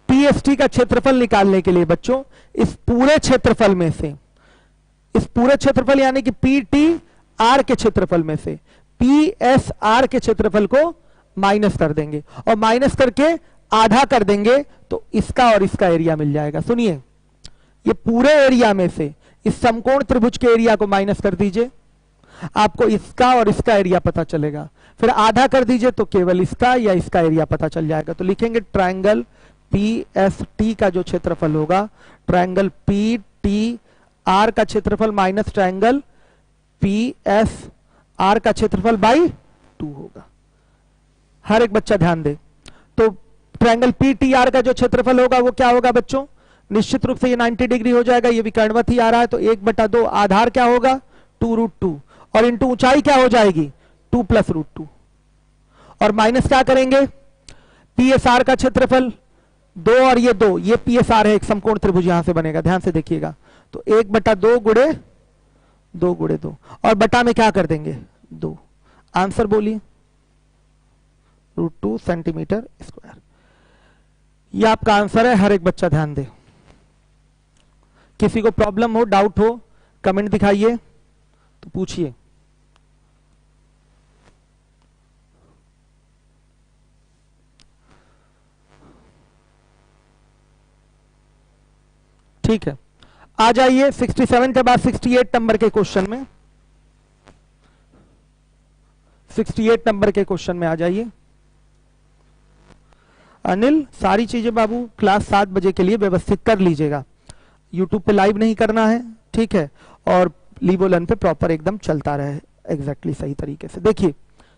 PST का क्षेत्रफल निकालने के लिए बच्चों इस पूरे क्षेत्रफल में से, इस पूरे क्षेत्रफल यानी कि PTR के क्षेत्रफल में से PSR के क्षेत्रफल को माइनस कर देंगे और माइनस करके आधा कर देंगे, तो इसका और इसका एरिया मिल जाएगा। सुनिए, ये पूरे एरिया में से इस समकोण त्रिभुज के एरिया को माइनस कर दीजिए, आपको इसका और इसका एरिया पता चलेगा। फिर आधा कर दीजिए तो केवल इसका या इसका एरिया पता चल जाएगा। तो लिखेंगे ट्रायंगल PST का जो क्षेत्रफल होगा, ट्रायंगल PTR का क्षेत्रफल माइनस ट्रायंगल PSR का क्षेत्रफल बाई 2 होगा। हर एक बच्चा ध्यान दे। तो ट्रायंगल PTR का जो क्षेत्रफल होगा वो क्या होगा बच्चों? निश्चित रूप से ये 90 डिग्री हो जाएगा, ये विकर्णवत ही आ रहा है, तो 1/2 आधार क्या होगा? 2√2 और इंटू ऊंचाई क्या हो जाएगी? 2 + √2 और माइनस क्या करेंगे? PSR का क्षेत्रफल 2 और ये 2, ये PSR है, एक समकोण त्रिभुज यहां से बनेगा, ध्यान से देखिएगा। तो 1/2 गुणे 2 गुणे 2 और बटा में क्या कर देंगे 2। आंसर बोलिए √2 सेंटीमीटर स्क्वायर। ये आपका आंसर है। हर एक बच्चा ध्यान दे। किसी को प्रॉब्लम हो, डाउट हो, कमेंट दिखाइए तो पूछिए। ठीक है, आ जाइए 67 के बाद 68 नंबर के क्वेश्चन में। 68 नंबर के क्वेश्चन में आ जाइए। अनिल, सारी चीजें बाबू क्लास 7 बजे के लिए व्यवस्थित कर लीजिएगा। यूट्यूब पे लाइव नहीं करना है, ठीक है, और लीवोलन पे प्रॉपर एकदम चलता रहे एग्जैक्टली सही तरीके से। देखिए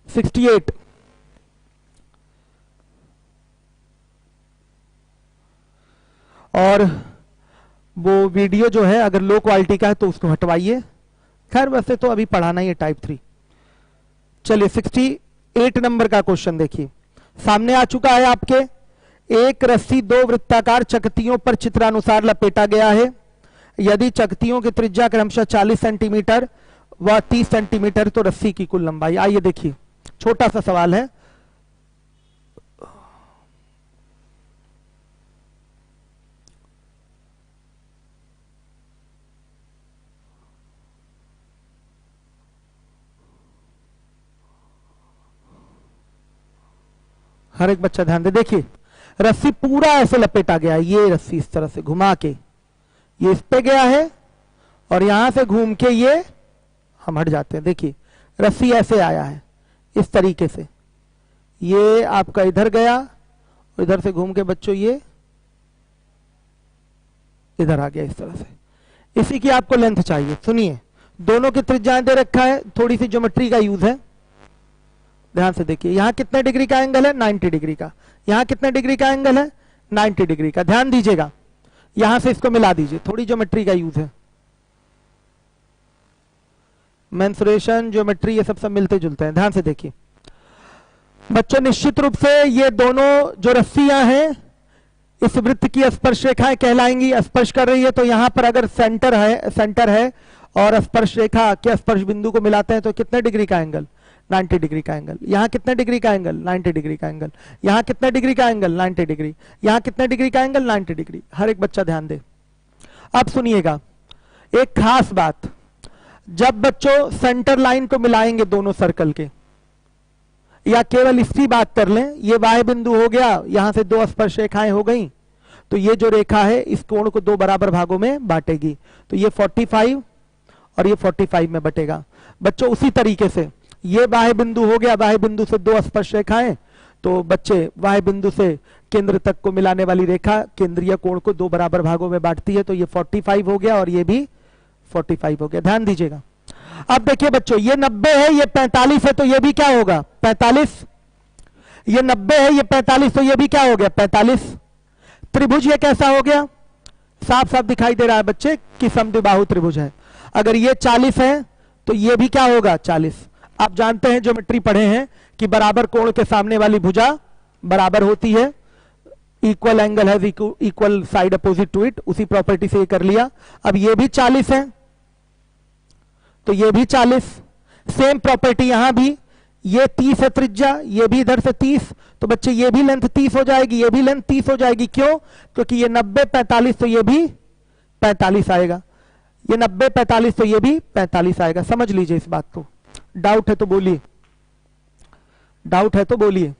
68 और वो वीडियो जो है अगर लो क्वालिटी का है तो उसको हटवाइए। खैर वैसे तो अभी पढ़ाना ही है टाइप 3। चलिए 68 नंबर का क्वेश्चन देखिए, सामने आ चुका है आपके। एक रस्सी 2 वृत्ताकार चकतियों पर चित्रानुसार लपेटा गया है। यदि चकतियों की त्रिज्या क्रमशः 40 सेंटीमीटर व 30 सेंटीमीटर तो रस्सी की कुल लंबाई। आइए देखिए, छोटा सा सवाल है। हर एक बच्चा ध्यान दे। देखिए रस्सी पूरा ऐसे लपेटा गया है, ये रस्सी इस तरह से घुमा के ये इस पे गया है और यहां से घूम के ये हम हट जाते हैं। देखिए रस्सी ऐसे आया है इस तरीके से, ये आपका इधर गया और इधर से घूम के बच्चों ये इधर आ गया इस तरह से। इसी की आपको लेंथ चाहिए। सुनिए, दोनों की त्रिज्याएं दे रखा है, थोड़ी सी ज्योमेट्री का यूज है, ध्यान से देखिए। यहां कितने डिग्री का एंगल है 90 डिग्री का, यहां कितने डिग्री का एंगल है 90 डिग्री का। ध्यान दीजिएगा, यहां से इसको मिला दीजिए, थोड़ी ज्योमेट्री का यूज है। मेंसुरेशन, ज्योमेट्री, ये सब मिलते जुलते हैं। ध्यान से देखिए बच्चों, निश्चित रूप से ये दोनों जो रस्सियां हैं इस वृत्त की स्पर्श रेखाएं कहलाएंगी। स्पर्श कर रही है तो यहां पर अगर सेंटर है और स्पर्श रेखा के स्पर्श बिंदु को मिलाते हैं तो कितने डिग्री का एंगल 90 डिग्री का एंगल। यहां कितने डिग्री का एंगल 90 डिग्री का एंगल। यहां कितने डिग्री का एंगल 90 डिग्री। यहां कितने डिग्री का एंगल 90 डिग्री। हर एक बच्चा ध्यान दे। अब सुनिएगा एक खास बात, जब बच्चों सेंटर लाइन को मिलाएंगे दोनों सर्कल के, या केवल इसकी बात कर लें, ये वाय बिंदु हो गया, यहां से 2 स्पर्श रेखाएं हो गई, तो ये जो रेखा है इस कोण को 2 बराबर भागों में बांटेगी, तो ये 45 और ये 45 में बटेगा। बच्चों उसी तरीके से ये बाह्य बिंदु हो गया, बाह्य बिंदु से 2 स्पर्श रेखाएं, तो बच्चे बाह्य बिंदु से केंद्र तक को मिलाने वाली रेखा केंद्रीय कोण को 2 बराबर भागों में बांटती है, तो ये 45 हो गया और ये भी 45 हो गया। ध्यान दीजिएगा। अब देखिए बच्चों, ये 90 है, ये 45 है, तो ये भी क्या होगा 45। ये 90 है, ये 45, तो ये भी क्या हो गया 45। त्रिभुज ये कैसा हो गया, साफ साफ दिखाई दे रहा है बच्चे कि समद्विबाहु त्रिभुज है। अगर ये 40 है तो ये भी क्या होगा 40। आप जानते हैं, ज्योमेट्री पढ़े हैं कि बराबर कोण के सामने वाली भुजा बराबर होती है, equal angle has equal side opposite to it, उसी प्रॉपर्टी से ये कर लिया। अब ये भी 40 है तो ये भी 40, सेम प्रॉपर्टी यहां भी। ये 30 है त्रिज्या, ये भी इधर से 30, तो बच्चे ये भी लेंथ 30 हो जाएगी, ये भी लेंथ 30 हो जाएगी। क्यों? क्योंकि ये 90 45 तो ये भी 45 आएगा, ये 90 45 तो ये भी 45 आएगा। समझ लीजिए इस बात को। डाउट है तो बोलिए, डाउट है तो बोलिए।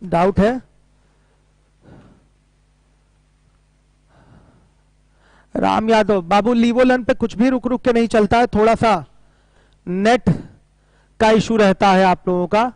डाउट है? राम यादव, बाबू लीवोलन पे कुछ भी रुक रुक के नहीं चलता है, थोड़ा सा नेट का इशू रहता है आप लोगों का,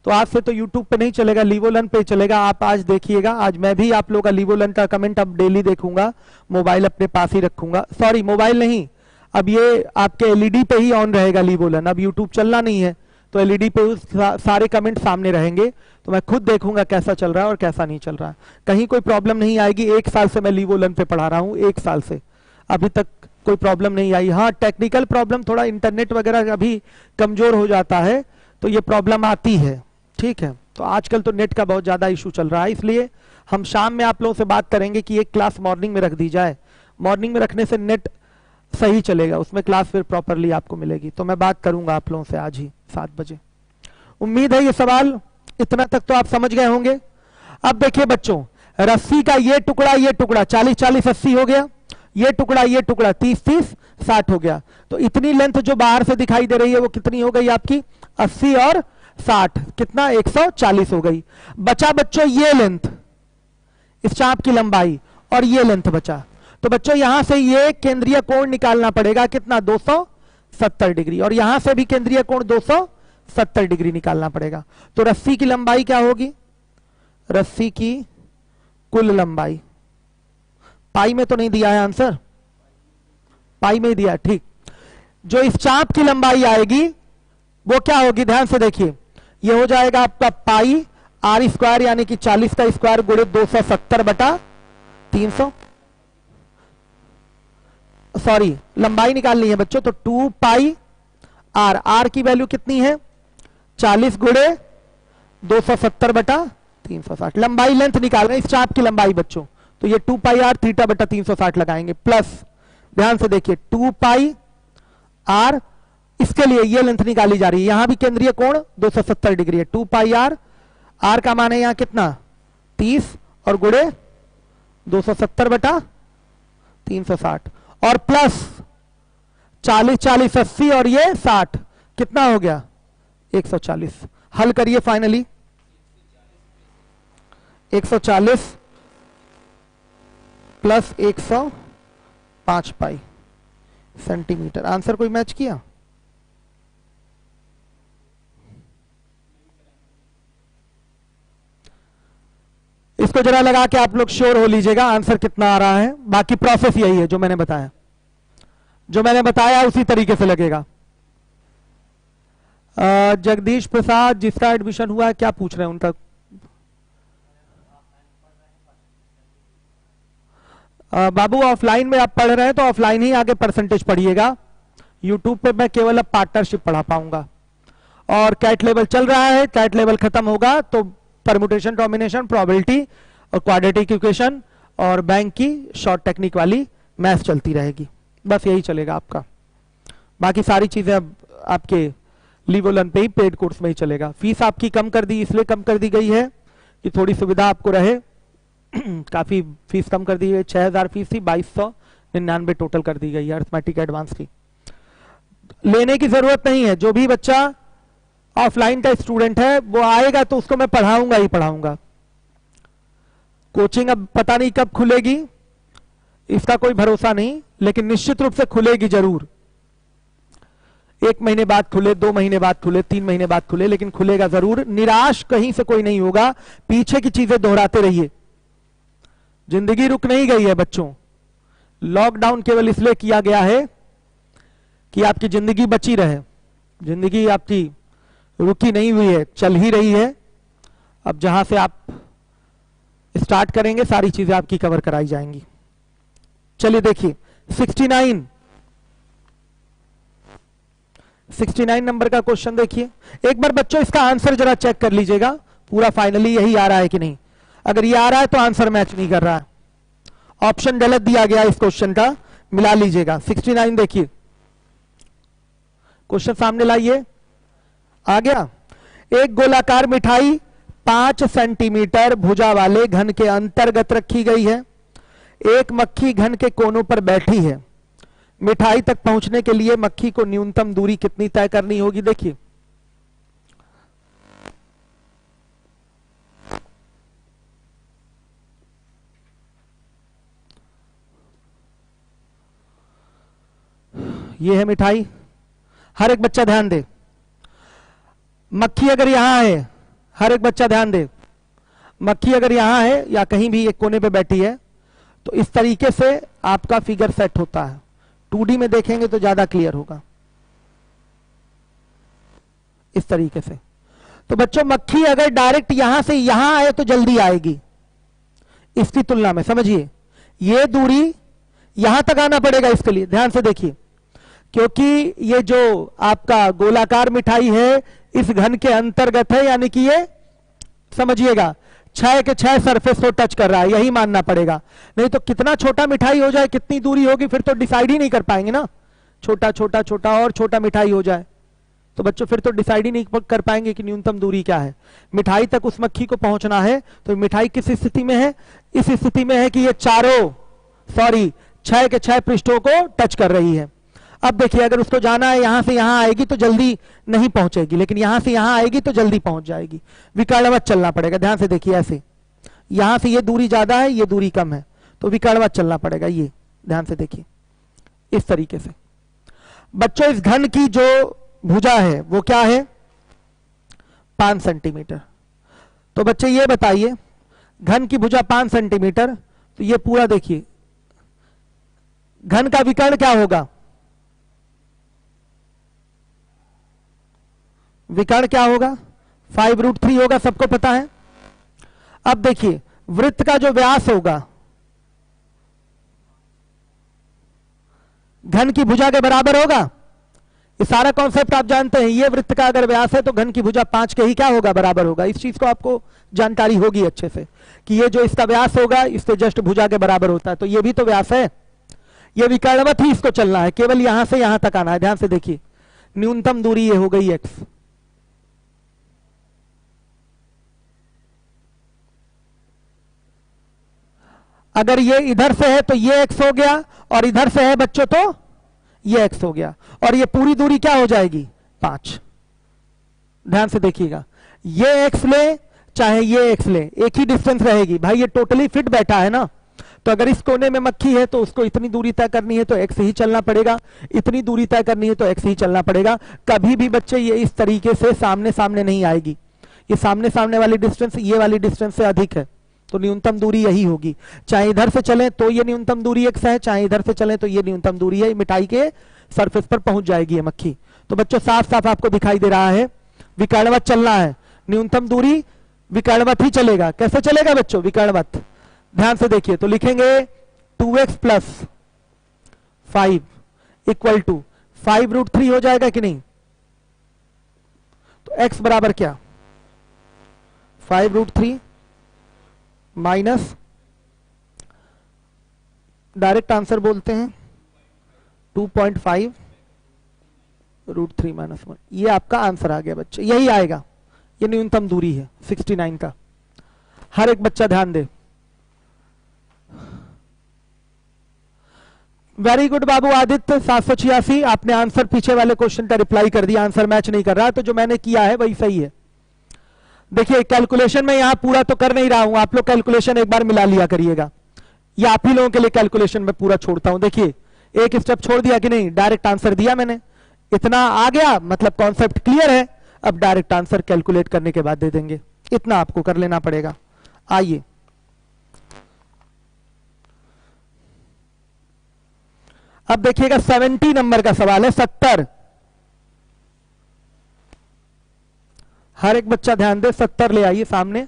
तो आज से तो यूट्यूब पे नहीं चलेगा, लीवोलन पे चलेगा। आप आज देखिएगा, आज मैं भी आप लोगों का लीवोलन का कमेंट अब डेली देखूंगा, मोबाइल अपने पास ही रखूंगा। सॉरी, मोबाइल नहीं, अब ये आपके एलईडी पे ही ऑन रहेगा लीवोलन, अब यूट्यूब चलना नहीं है, तो एलईडी पे सारे कमेंट सामने रहेंगे, तो मैं खुद देखूंगा कैसा चल रहा है और कैसा नहीं चल रहा है। कहीं कोई प्रॉब्लम नहीं आएगी। 1 साल से मैं लीवोलन पे पढ़ा रहा हूँ, 1 साल से। अभी तक कोई प्रॉब्लम नहीं आई। हाँ, टेक्निकल प्रॉब्लम, थोड़ा इंटरनेट वगैरह अभी कमजोर हो जाता है तो ये प्रॉब्लम आती है, ठीक है। तो आजकल तो नेट का बहुत ज्यादा इशू चल रहा है, इसलिए हम शाम में आप लोगों से बात करेंगे कि एक क्लास मॉर्निंग में रख दी जाए। मॉर्निंग में रखने से नेट सही चलेगा, उसमें क्लास फिर प्रॉपरली आपको मिलेगी। तो मैं बात करूंगा आप लोगों से आज ही 7 बजे। उम्मीद है ये सवाल इतना तक तो आप समझ गए होंगे। अब देखिए बच्चों, रस्सी का ये टुकड़ा 40 40 80 हो गया, ये टुकड़ा 30 30 60 हो गया। तो इतनी लेंथ जो बाहर से दिखाई दे रही है वो कितनी हो गई आपकी, 80 और 60 कितना, 140 हो गई। बचा बच्चों ये लेंथ, इस चाप की लंबाई, और ये लेंथ बचा। तो बच्चों यहां से ये केंद्रीय कोण निकालना पड़ेगा कितना, 270 डिग्री, और यहां से भी केंद्रीय कोण 270 डिग्री निकालना पड़ेगा। तो रस्सी की लंबाई क्या होगी, रस्सी की कुल लंबाई, पाई में तो नहीं दिया है आंसर, पाई में ही दिया, ठीक। जो इस चाप की लंबाई आएगी वो क्या होगी, ध्यान से देखिए, ये हो जाएगा आपका पाई आर स्क्वायर यानी कि 40 का स्क्वायर गुणे 270 बटा 300, सॉरी लंबाई निकालनी है बच्चों, तो 2 पाई आर, आर की वैल्यू कितनी है 40 गुणे 270 बटा 360, लंबाई लेंथ निकाल रहे हैं इस चाप की लंबाई बच्चों। तो ये 2 पाई आर थीटा बटा 360 लगाएंगे, प्लस ध्यान से देखिए 2 पाई आर, इसके लिए ये लेंथ निकाली जा रही है, यहां भी केंद्रीय कोण 270 डिग्री है, 2 पाई आर, आर का मान है यहां कितना 30 और गुणे 270 बटा 360, और प्लस 40 40 80 और ये 60 कितना हो गया 140। हल करिए फाइनली, 140 प्लस 105 पाई सेंटीमीटर। आंसर कोई मैच किया, इसको जरा लगा के आप लोग श्योर हो लीजिएगा आंसर कितना आ रहा है। बाकी प्रोसेस यही है जो मैंने बताया, जो मैंने बताया उसी तरीके से लगेगा। जगदीश प्रसाद जिसका एडमिशन हुआ है, क्या पूछ रहे हैं उनका, बाबू ऑफलाइन में आप पढ़ रहे हैं तो ऑफलाइन ही आगे परसेंटेज पढ़िएगा, यूट्यूब पे मैं केवल अब पार्टनरशिप पढ़ा पाऊंगा। और कैट लेवल चल रहा है, कैट लेवल खत्म होगा तो परम्यूटेशन कॉम्बिनेशन प्रोबेबिलिटी और क्वाड्रेटिक इक्वेशन और बैंक की शॉर्ट टेक्निक वाली मैथ चलती रहेगी, बस यही चलेगा आपका। बाकी सारी चीजें अब आपके लीवोलन पे ही पेड कोर्स में ही चलेगा। फीस आपकी कम कर दी, इसलिए कम कर दी गई है कि थोड़ी सुविधा आपको रहे। काफी फीस कम कर दी है, 6000 फीस थी, 2299 टोटल कर दी गई है अरिथमेटिक एडवांस की। लेने की जरूरत नहीं है, जो भी बच्चा ऑफलाइन का स्टूडेंट है वो आएगा तो उसको मैं पढ़ाऊंगा ही पढ़ाऊंगा। कोचिंग अब पता नहीं कब खुलेगी, इसका कोई भरोसा नहीं, लेकिन निश्चित रूप से खुलेगी जरूर। 1 महीने बाद खुले, 2 महीने बाद खुले, 3 महीने बाद खुले, लेकिन खुलेगा जरूर। निराश कहीं से कोई नहीं होगा, पीछे की चीजें दोहराते रहिए। जिंदगी रुक नहीं गई है बच्चों, लॉकडाउन केवल इसलिए किया गया है कि आपकी जिंदगी बची रहे। जिंदगी आपकी रुकी नहीं हुई है, चल ही रही है। अब जहां से आप स्टार्ट करेंगे सारी चीजें आपकी कवर कराई जाएंगी। चलिए देखिए 69 नंबर का क्वेश्चन देखिए। एक बार बच्चों इसका आंसर जरा चेक कर लीजिएगा, पूरा फाइनली यही आ रहा है कि नहीं। अगर ये आ रहा है तो आंसर मैच नहीं कर रहा है, ऑप्शन गलत दिया गया इस क्वेश्चन का, मिला लीजिएगा। 69 देखिए, क्वेश्चन सामने लाइए। आ गया, एक गोलाकार मिठाई 5 सेंटीमीटर भुजा वाले घन के अंतर्गत रखी गई है। एक मक्खी घन के कोनों पर बैठी है। मिठाई तक पहुंचने के लिए मक्खी को न्यूनतम दूरी कितनी तय करनी होगी। देखिए ये है मिठाई, हर एक बच्चा ध्यान दे। मक्खी अगर यहां है, हर एक बच्चा ध्यान दे, मक्खी अगर यहां है या कहीं भी एक कोने पे बैठी है तो इस तरीके से आपका फिगर सेट होता है। 2D में देखेंगे तो ज्यादा क्लियर होगा, इस तरीके से। तो बच्चों मक्खी अगर डायरेक्ट यहां से यहां आए तो जल्दी आएगी, इसकी तुलना में समझिए ये दूरी यहां तक आना पड़ेगा इसके लिए, ध्यान से देखिए, क्योंकि ये जो आपका गोलाकार मिठाई है इस घन के अंतर्गत है, यानी कि ये समझिएगा 6 के 6 सरफेस को टच कर रहा है, यही मानना पड़ेगा। नहीं तो कितना छोटा मिठाई हो जाए, कितनी दूरी होगी, फिर तो डिसाइड ही नहीं कर पाएंगे ना। छोटा छोटा छोटा और छोटा मिठाई हो जाए तो बच्चों फिर तो डिसाइड ही नहीं कर पाएंगे कि न्यूनतम दूरी क्या है। मिठाई तक उस मक्खी को पहुंचना है, तो मिठाई किस स्थिति में है? इस स्थिति में है कि ये 6 के 6 पृष्ठों को टच कर रही है। अब देखिए, अगर उसको जाना है यहां से यहां आएगी तो जल्दी नहीं पहुंचेगी, लेकिन यहां से यहां आएगी तो जल्दी पहुंच जाएगी। विकर्णवत चलना पड़ेगा, ध्यान से देखिए, ऐसे यहां से ये दूरी ज्यादा है, ये दूरी कम है, तो विकर्णवत चलना पड़ेगा। ये ध्यान से देखिए, इस तरीके से। बच्चों, इस घन की जो भुजा है वो क्या है? 5 सेंटीमीटर। तो बच्चे ये बताइए, घन की भुजा 5 सेंटीमीटर, तो ये पूरा देखिए, घन का विकर्ण क्या होगा? विकर्ण क्या होगा? 5√3 होगा, सबको पता है। अब देखिए, वृत्त का जो व्यास होगा घन की भुजा के बराबर होगा। ये सारा कॉन्सेप्ट आप जानते हैं। ये वृत्त का अगर व्यास है तो घन की भुजा 5 के ही क्या होगा? बराबर होगा। इस चीज को आपको जानकारी होगी अच्छे से कि ये जो इसका व्यास होगा इससे जस्ट भुजा के बराबर होता है, तो ये भी तो व्यास है। ये विकर्णवत ही इसको चलना है, केवल यहां से यहां तक आना है। ध्यान से देखिए, न्यूनतम दूरी ये हो गई x। अगर ये इधर से है तो ये x हो गया, और इधर से है बच्चों तो ये x हो गया, और ये पूरी दूरी क्या हो जाएगी? 5। ध्यान से देखिएगा, ये x ले चाहे ये x ले, एक ही डिस्टेंस रहेगी। भाई ये टोटली फिट बैठा है ना, तो अगर इस कोने में मक्खी है तो उसको इतनी दूरी तय करनी है तो x ही चलना पड़ेगा, इतनी दूरी तय करनी है तो x ही चलना पड़ेगा। कभी भी बच्चे ये इस तरीके से सामने सामने नहीं आएगी। ये सामने सामने वाली डिस्टेंस ये वाली डिस्टेंस से अधिक है, तो न्यूनतम दूरी यही होगी। चाहे इधर से चलें तो ये न्यूनतम दूरी x है, चाहे इधर से चलें तो ये न्यूनतम दूरी है। मिठाई के सरफेस पर पहुंच जाएगी ये मक्खी। तो बच्चों साफ साफ आपको दिखाई दे रहा है, विकर्णवत चलना है, न्यूनतम दूरी विकर्णवत ही चलेगा। कैसे चलेगा बच्चों? विकर्णवत। ध्यान से देखिए, तो लिखेंगे 2x + 5 = 5√3 हो जाएगा कि नहीं? तो x बराबर क्या? 5√3 माइनस, डायरेक्ट आंसर बोलते हैं 2.5√3 - 1। ये आपका आंसर आ गया बच्चे, यही आएगा। ये न्यूनतम दूरी है 69 का। हर एक बच्चा ध्यान दे। वेरी गुड बाबू आदित्य, 786। आपने आंसर पीछे वाले क्वेश्चन का रिप्लाई कर दिया। आंसर मैच नहीं कर रहा, तो जो मैंने किया है वही सही है। देखिए, कैलकुलेशन में यहां पूरा तो कर नहीं रहा हूं, आप लोग कैलकुलेशन एक बार मिला लिया करिएगा। ये आप ही लोगों के लिए कैलकुलेशन में पूरा छोड़ता हूं। देखिए, एक स्टेप छोड़ दिया कि नहीं? डायरेक्ट आंसर दिया मैंने, इतना आ गया, मतलब कॉन्सेप्ट क्लियर है। अब डायरेक्ट आंसर कैलकुलेट करने के बाद दे देंगे, इतना आपको कर लेना पड़ेगा। आइए, अब देखिएगा 70 नंबर का सवाल है, 70। हर एक बच्चा ध्यान दे, 70 ले आइए सामने।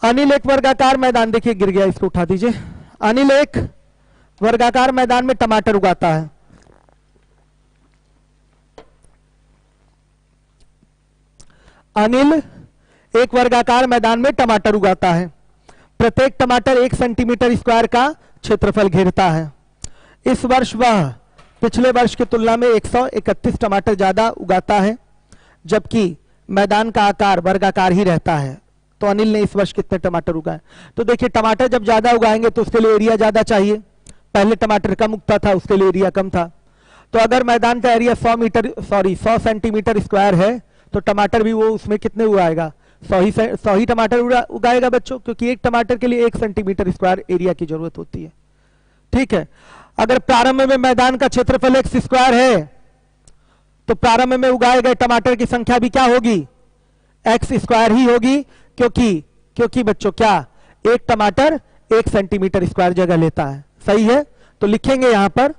अनिल एक वर्गाकार मैदान, देखिए गिर गया, इसको उठा दीजिए। अनिल एक वर्गाकार मैदान में टमाटर उगाता है। अनिल एक वर्गाकार मैदान में टमाटर उगाता है। प्रत्येक टमाटर 1 सेंटीमीटर स्क्वायर का क्षेत्रफल घेरता है। इस वर्ष वह पिछले वर्ष की तुलना में 131 टमाटर ज्यादा उगाता है, जबकि मैदान का आकार वर्गाकार ही रहता है। तो अनिल ने इस वर्ष कितने टमाटर उगाए? तो देखिए, टमाटर जब ज्यादा उगाएंगे तो उसके लिए एरिया ज्यादा चाहिए। पहले टमाटर कम उगता था, उसके लिए एरिया कम था। तो अगर मैदान का एरिया 100 सेंटीमीटर स्क्वायर है, तो टमाटर भी वो उसमें कितने उगाएगा? 100 ही टमाटर उगाएगा बच्चों, क्योंकि एक टमाटर के लिए 1 सेंटीमीटर स्क्वायर एरिया की जरूरत होती है। ठीक है। अगर प्रारंभ में मैदान का क्षेत्रफल x स्क्वायर है, तो प्रारंभ में उगाए गए टमाटर की संख्या भी क्या होगी? x स्क्वायर ही होगी, क्योंकि बच्चों क्या, एक टमाटर 1 सेंटीमीटर स्क्वायर जगह लेता है। सही है। तो लिखेंगे यहां पर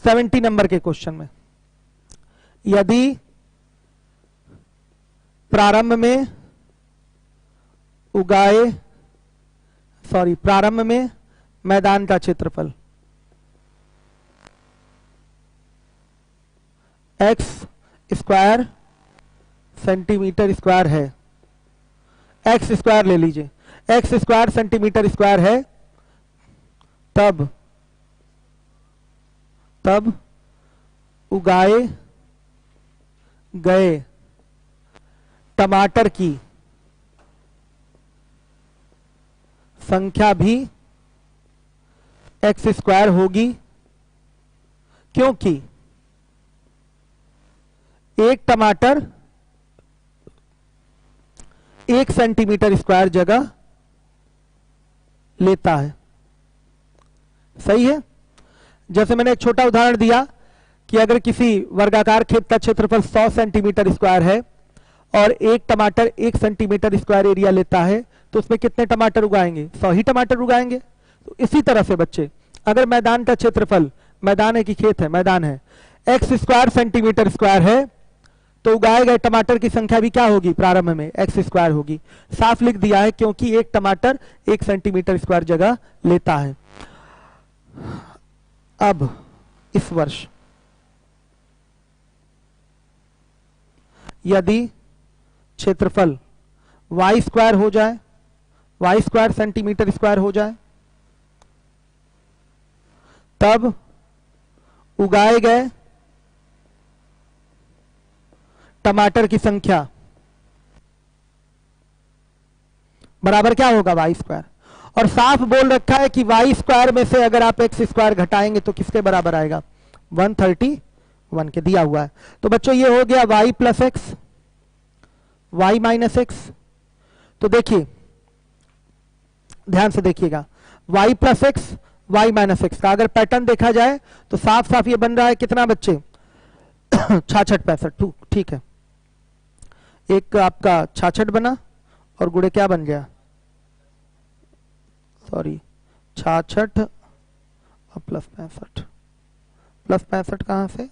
70 नंबर के क्वेश्चन में, यदि प्रारंभ में उगाए प्रारंभ में मैदान का क्षेत्रफल x स्क्वायर सेंटीमीटर स्क्वायर है, x स्क्वायर ले लीजिए, x स्क्वायर सेंटीमीटर स्क्वायर है, तब उगाए गए टमाटर की संख्या भी x स्क्वायर होगी, क्योंकि एक टमाटर 1 सेंटीमीटर स्क्वायर जगह लेता है। सही है। जैसे मैंने एक छोटा उदाहरण दिया कि अगर किसी वर्गाकार खेत का क्षेत्रफल 100 सेंटीमीटर स्क्वायर है और एक टमाटर 1 सेंटीमीटर स्क्वायर एरिया लेता है, तो उसमें कितने टमाटर उगाएंगे? 100 ही टमाटर उगाएंगे। तो इसी तरह से बच्चे, अगर मैदान का क्षेत्रफल, मैदान है कि खेत है, मैदान है, x स्क्वायर सेंटीमीटर स्क्वायर है, तो उगाए गए टमाटर की संख्या भी क्या होगी? प्रारंभ में x स्क्वायर होगी। साफ लिख दिया है, क्योंकि एक टमाटर 1 सेंटीमीटर स्क्वायर जगह लेता है। अब इस वर्ष यदि क्षेत्रफल y स्क्वायर हो जाए, y स्क्वायर सेंटीमीटर स्क्वायर हो जाए, तब उगाए गए टमाटर की संख्या बराबर क्या होगा? y square. और साफ बोल रखा है कि y स्क्वायर में से अगर आप x स्क्वायर घटाएंगे तो किसके बराबर आएगा? 131 के दिया हुआ है। तो बच्चों ये हो गया y plus x, y minus x. तो देखिए, ध्यान से देखिएगा, y plus x, y minus x का अगर पैटर्न देखा जाए तो साफ साफ ये बन रहा है कितना बच्चे? 66 65। ठीक है, एक आपका 66 बना और गुणे क्या बन गया? 66 और प्लस 65। प्लस 65 कहां से?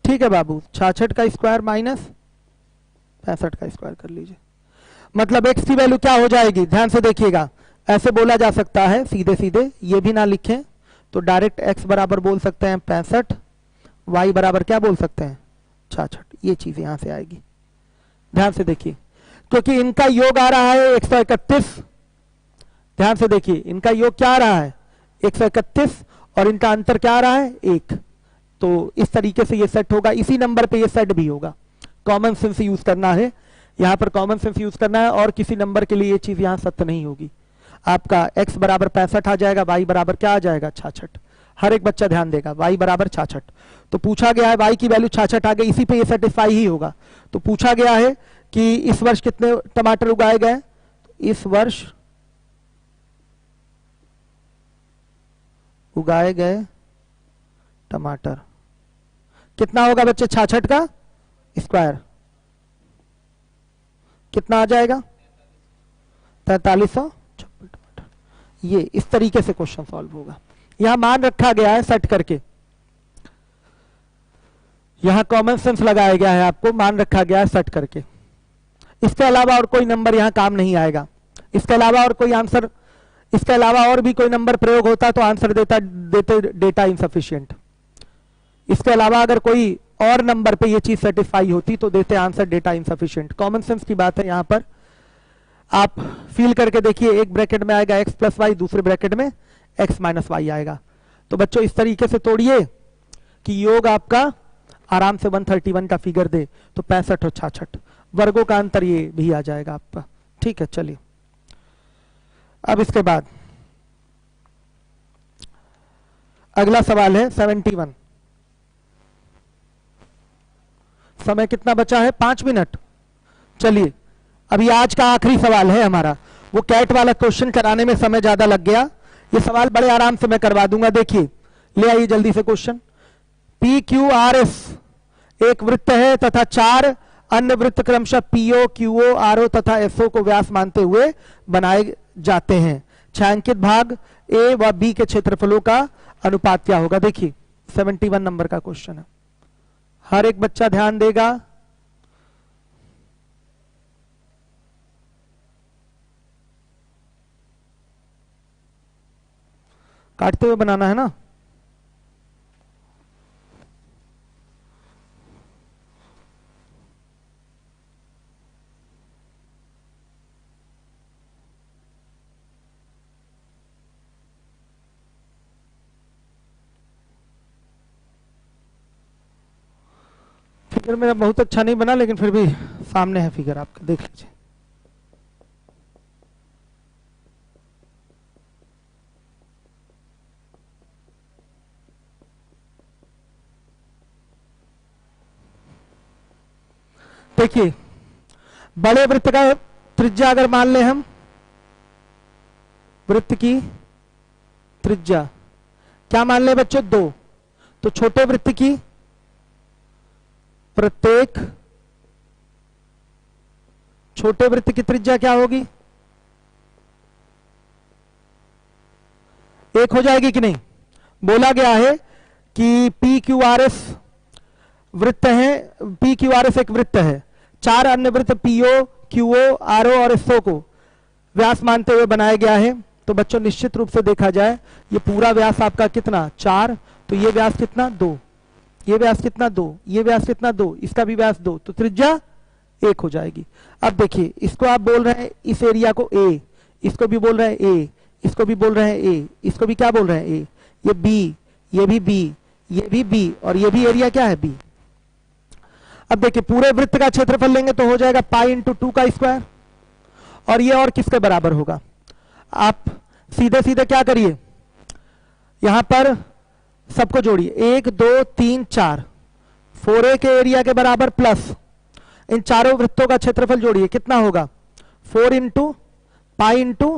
ठीक है बाबू, 66 का स्क्वायर माइनस 65 का स्क्वायर कर लीजिए। मतलब x की वैल्यू क्या हो जाएगी? ध्यान से देखिएगा, ऐसे बोला जा सकता है सीधे सीधे, ये भी ना लिखें तो डायरेक्ट x बराबर बोल सकते हैं 65, y बराबर क्या बोल सकते हैं? 66। ये चीज यहां से आएगी। ध्यान से देखिए, क्योंकि इनका योग आ रहा है 131। ध्यान से देखिए, इनका योग क्या आ रहा है? 131, और इनका अंतर क्या आ रहा है? 1। तो इस तरीके से ये सेट होगा, इसी नंबर पे ये सेट भी होगा। कॉमन सेंस यूज करना है, यहां पर कॉमन सेंस यूज करना है, और किसी नंबर के लिए ये चीज यहां सत्य नहीं होगी। आपका x बराबर 65 आ जाएगा, y बराबर क्या आ जाएगा? 66। हर एक बच्चा ध्यान देगा, y बराबर 66। तो पूछा गया है y की वैल्यू 66 आ गई, इसी पे ये सेटिस्फाई ही होगा। तो पूछा गया है कि इस वर्ष कितने टमाटर उगाए गए? इस वर्ष उगाए गए टमाटर कितना होगा बच्चे? 66 का स्क्वायर कितना आ जाएगा? 4356 टमाटर। ये इस तरीके से क्वेश्चन सॉल्व होगा। यहां मान रखा गया है सेट करके, यहां कॉमन सेंस लगाया गया है, आपको मान रखा गया है सेट करके। इसके अलावा और कोई नंबर यहां काम नहीं आएगा। इसके अलावा और कोई आंसर, इसके अलावा और भी कोई नंबर प्रयोग होता तो आंसर देते डेटा इनसफिशिएंट। इसके अलावा अगर कोई और नंबर पे ये चीज सेटिस्फाई होती तो देते answer data insufficient. Common sense की बात है यहां पर, आप फील करके देखिए, एक ब्रैकेट में आएगा x प्लस वाई, दूसरे ब्रैकेट में x माइनस वाई आएगा। तो बच्चों इस तरीके से तोड़िए कि योग आपका आराम से 131 का फिगर दे, तो 65 और 66 वर्गों का अंतर ये भी आ जाएगा आपका। ठीक है, चलिए अब इसके बाद अगला सवाल है 71। समय कितना बचा है? 5 मिनट। चलिए, अभी आज का आखिरी सवाल है हमारा। वो कैट वाला क्वेश्चन कराने में समय ज्यादा लग गया, ये सवाल बड़े आराम से मैं करवा दूंगा। देखिए, ले आइए जल्दी से question. P Q R S एक वृत्त है तथा 4 अन्य वृत्त क्रमशः पीओ, क्यूओ, आरओ तथा एसओ को व्यास मानते हुए बनाए जाते हैं। छायांकित भाग ए व बी के क्षेत्रफलों का अनुपात क्या होगा? देखिए 71 नंबर का क्वेश्चन है, हर एक बच्चा ध्यान देगा। काटते हुए बनाना है ना। फिगर मेरा बहुत अच्छा नहीं बना, लेकिन फिर भी सामने है फिगर, आपका देख लीजिए। देखिए, बड़े वृत्त का त्रिज्या अगर मान ले हम, वृत्त की त्रिज्या क्या मान ले बच्चों, 2, तो छोटे वृत्त की प्रत्येक छोटे वृत्त की त्रिज्या क्या होगी, 1 हो जाएगी कि नहीं। बोला गया है कि पी क्यू आर एस वृत्त है, पी क्यू आर एस एक वृत्त है, 4 अन्य वृत्त पीओ क्यूओ आरओ और एसओ को व्यास मानते हुए बनाया गया है। तो बच्चों निश्चित रूप से देखा जाए, ये पूरा व्यास आपका कितना 4, तो ये व्यास कितना 2, ये व्यास कितना 2, ये व्यास कितना 2, इसका भी व्यास 2, तो त्रिज्या 1 हो जाएगी। अब देखिए, इसको आप बोल रहे हैं इस एरिया को ए, इसको भी बोल रहे हैं ए, इसको भी बोल रहे हैं ए, इसको भी क्या बोल रहे हैं ए, ये बी, ये भी बी, ये भी बी, और ये भी एरिया क्या है बी। अब देखिए, पूरे वृत्त का क्षेत्रफल लेंगे तो हो जाएगा पाई इंटू 2 का स्क्वायर, और ये और किसके बराबर होगा। आप सीधे सीधे क्या करिए, यहां पर सबको जोड़िए, 1 2 3 4, 4a के एरिया के बराबर प्लस इन चारों वृत्तों का क्षेत्रफल जोड़िए, कितना होगा 4 इंटू पाई इंटू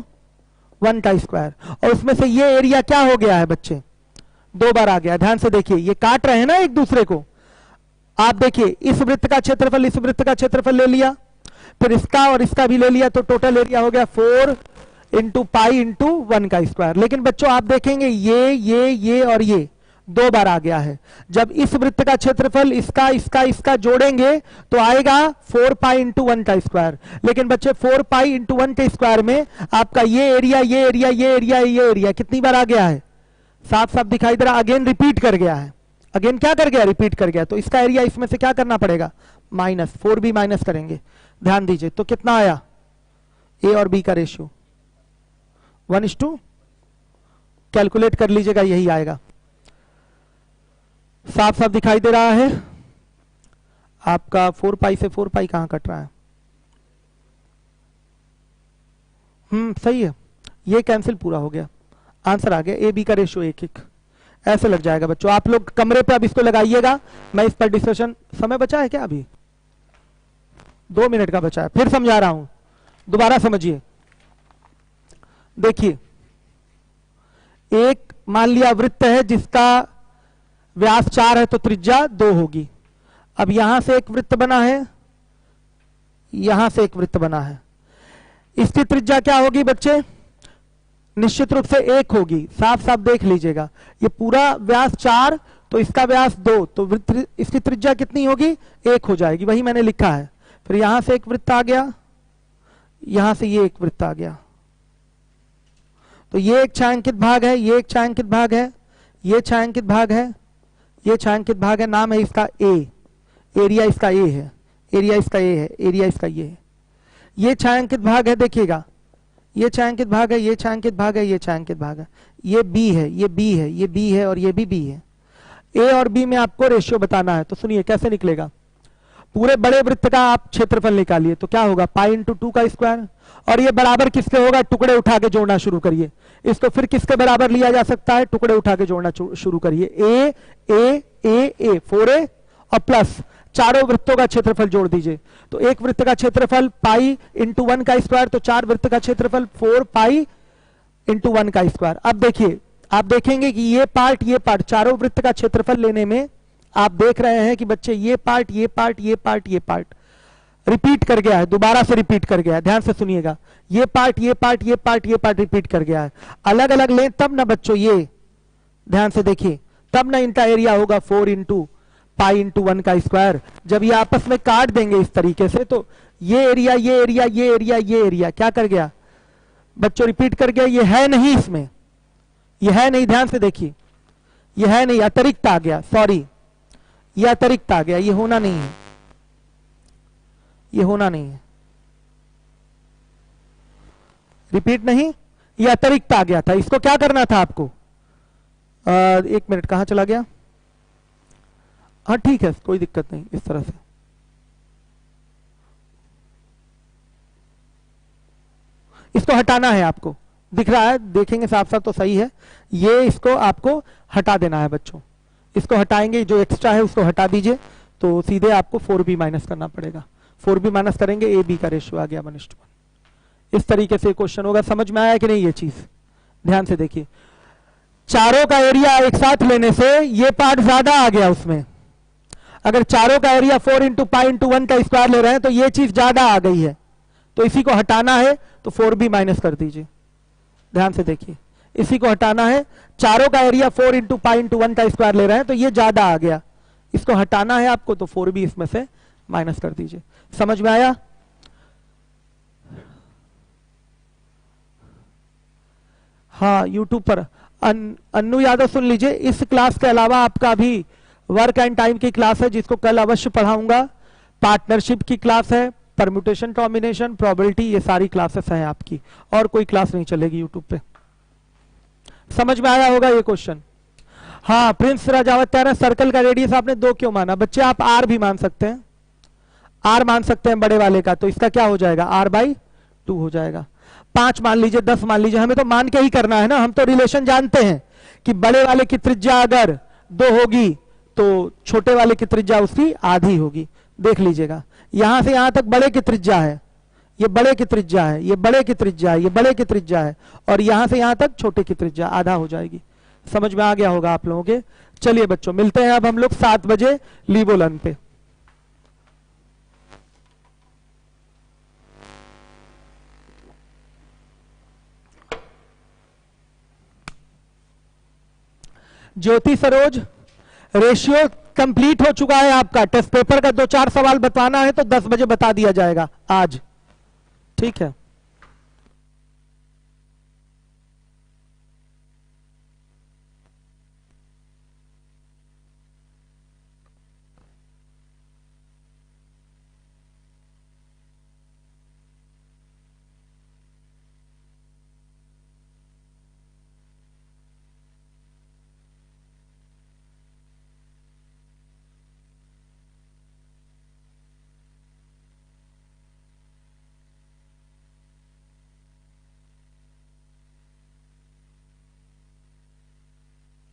1 का स्क्वायर, और उसमें से ये एरिया क्या हो गया है बच्चे, 2 बार आ गया। ध्यान से देखिए, ये काट रहे हैं ना एक दूसरे को। आप देखिए, इस वृत्त का क्षेत्रफल इस वृत्त का क्षेत्रफल ले लिया, फिर इसका और इसका भी ले लिया, तो टोटल एरिया हो गया 4 इंटू पाई इंटू 1 का स्क्वायर। लेकिन बच्चों आप देखेंगे ये और ये 2 बार आ गया है। जब इस वृत्त का क्षेत्रफल इसका इसका इसका जोड़ेंगे तो आएगा 4 पाई इंटू 1 का स्क्वायर। लेकिन बच्चे 4 पाई इंटू 1 के स्क्वायर में आपका ये एरिया ये एरिया ये एरिया ये एरिया कितनी बार आ गया है, साफ साफ दिखाई दे रहा, अगेन रिपीट कर गया है। अगेन क्या कर गया, रिपीट कर गया। तो इसका एरिया इसमें से क्या करना पड़ेगा, माइनस, 4 भी माइनस करेंगे। ध्यान दीजिए, तो कितना आया, ए और बी का रेशियो 1:2, कैलकुलेट कर लीजिएगा, यही आएगा। साफ साफ दिखाई दे रहा है आपका। 4 पाई से 4 पाई कहां कट रहा है, सही है, ये कैंसिल पूरा हो गया, आंसर आ गया, ए बी का रेशियो 1:1। ऐसे लग जाएगा बच्चों। आप लोग कमरे पे अब इसको लगाइएगा, मैं इस पर डिस्कशन, समय बचा है क्या, अभी 2 मिनट का बचा है, फिर समझा रहा हूं, दोबारा समझिए। देखिए, एक मान लिया वृत्त है जिसका व्यास 4 है, तो त्रिज्या 2 होगी। अब यहां से एक वृत्त बना है, यहां से एक वृत्त बना है, इसकी त्रिज्या क्या होगी बच्चे, निश्चित रूप से 1 होगी। साफ साफ देख लीजिएगा, ये पूरा व्यास 4, तो इसका व्यास 2, तो इसकी त्रिज्या कितनी होगी, 1 हो जाएगी, वही मैंने लिखा है। फिर यहां से एक वृत्त आ गया, यहां से ये एक वृत्त आ गया, तो ये एक छायांकित भाग है, ये एक छायांकित भाग है, ये छायांकित भाग है, ये छायांकित भाग है, नाम है इसका ए, एरिया इसका ए है, एरिया इसका ए है, एरिया इसका ये है। ये छायांकित भाग है, देखिएगा, ये छायांकित भाग है, ये छायांकित भाग है, ये छायांकित भाग है, ये बी है, ये बी है, ये बी है, और ये भी बी है। ए और बी में आपको रेशियो बताना है, तो सुनिए कैसे निकलेगा। पूरे बड़े वृत्त का आप क्षेत्रफल निकालिए, तो क्या होगा, पाई इंटू 2 का स्क्वायर, और ये बराबर किसके होगा, टुकड़े उठा के जोड़ना शुरू करिए। इसको फिर किसके बराबर लिया जा सकता है, टुकड़े उठा के जोड़ना शुरू करिए। ए ए ए ए 4a और प्लस चारों वृत्तों का क्षेत्रफल जोड़ दीजिए, तो एक वृत्त का क्षेत्रफल पाई इंटू 1 का स्क्वायर, तो 4 वृत्त का क्षेत्रफल 4 पाई इंटू 1 का स्क्वायर। अब देखिए, आप देखेंगे कि ये पार्ट चारों वृत्त का क्षेत्रफल लेने में आप देख रहे हैं कि बच्चे ये पार्ट ये पार्ट ये पार्ट ये पार्ट रिपीट कर गया है, दोबारा से रिपीट कर गया है। ध्यान से सुनिएगा, ये पार्ट ये पार्ट ये पार्ट ये पार्ट रिपीट कर गया है। अलग अलग लें तब ना बच्चों, ये ध्यान से देखिए, तब ना इनका एरिया होगा 4 इंटू पाई इंटू 1 का स्क्वायर। जब ये आपस में काट देंगे इस तरीके से, तो ये एरिया ये एरिया ये एरिया ये एरिया क्या कर गया बच्चों, रिपीट कर गया, ये है नहीं इसमें, यह है नहीं, ध्यान से देखिए, यह है नहीं, अतिरिक्त आ गया, सॉरी, यह अतिरिक्त आ गया, ये होना नहीं है, ये होना नहीं है, रिपीट नहीं, ये अतिरिक्त आ गया था, इसको क्या करना था आपको? 1 मिनट, कहां चला गया? हाँ ठीक है, कोई दिक्कत नहीं, इस तरह से इसको हटाना है आपको, दिख रहा है, देखेंगे साफ साफ तो सही है, ये इसको आपको हटा देना है बच्चों, इसको हटाएंगे, जो एक्स्ट्रा है उसको हटा दीजिए, तो सीधे आपको 4b माइनस करना पड़ेगा, 4b माइनस करेंगे, ए बी का रेशियो आ गया 1:1। इस तरीके से क्वेश्चन होगा। समझ में आया कि नहीं ये चीज? ध्यान से देखिए, चारों का एरिया एक साथ लेने से ये पार्ट ज्यादा आ गया उसमें, अगर चारों का एरिया 4 इंटू पाई इंटू 1 का स्क्वायर ले रहे हैं तो ये चीज ज्यादा आ गई है, तो इसी को हटाना है, तो 4b माइनस कर दीजिए। ध्यान से देखिए, इसी को हटाना है, चारों का एरिया 4 इंटू पाई इंटू 1 का स्क्वायर ले रहे हैं तो ये ज्यादा आ गया, इसको हटाना है आपको, तो 4b इसमें से माइनस कर दीजिए। समझ में आया? हाँ, यूट्यूब पर अन्नू यादव सुन लीजिए, इस क्लास के अलावा आपका भी वर्क एंड टाइम की क्लास है जिसको कल अवश्य पढ़ाऊंगा, पार्टनरशिप की क्लास है, परम्यूटेशन कॉम्बिनेशन, प्रोबेबिलिटी, ये सारी क्लासेस हैं आपकी, और कोई क्लास नहीं चलेगी यूट्यूब पे। समझ में आया होगा ये क्वेश्चन? हाँ, प्रिंस राजावत कह रहे हैं सर्कल का रेडियस आपने 2 क्यों माना? बच्चे आप आर भी मान सकते हैं, आर मान सकते हैं बड़े वाले का, तो इसका क्या हो जाएगा? r/2 हो जाएगा। 5 मान लीजिए, 10 मान लीजिए, हमें तो मान के ही करना है ना, हम तो रिलेशन जानते हैं कि बड़े वाले की त्रिज्या अगर 2 होगी तो छोटे वाले की त्रिज्या उसकी आधी होगी। देख लीजिएगा, यहां से यहां तक बड़े की त्रिज्या है, ये बड़े की त्रिज्या है, ये बड़े की त्रिज्या है, ये बड़े की त्रिज्या है, और यहां से यहां तक छोटे की त्रिज्या आधा हो जाएगी। समझ में आ गया होगा आप लोगों के? चलिए बच्चों, मिलते हैं अब हम लोग 7 बजे लीबोलन पे। ज्योति सरोज, रेशियो कंप्लीट हो चुका है आपका, टेस्ट पेपर का 2-4 सवाल बताना है तो 10 बजे बता दिया जाएगा आज, ठीक है।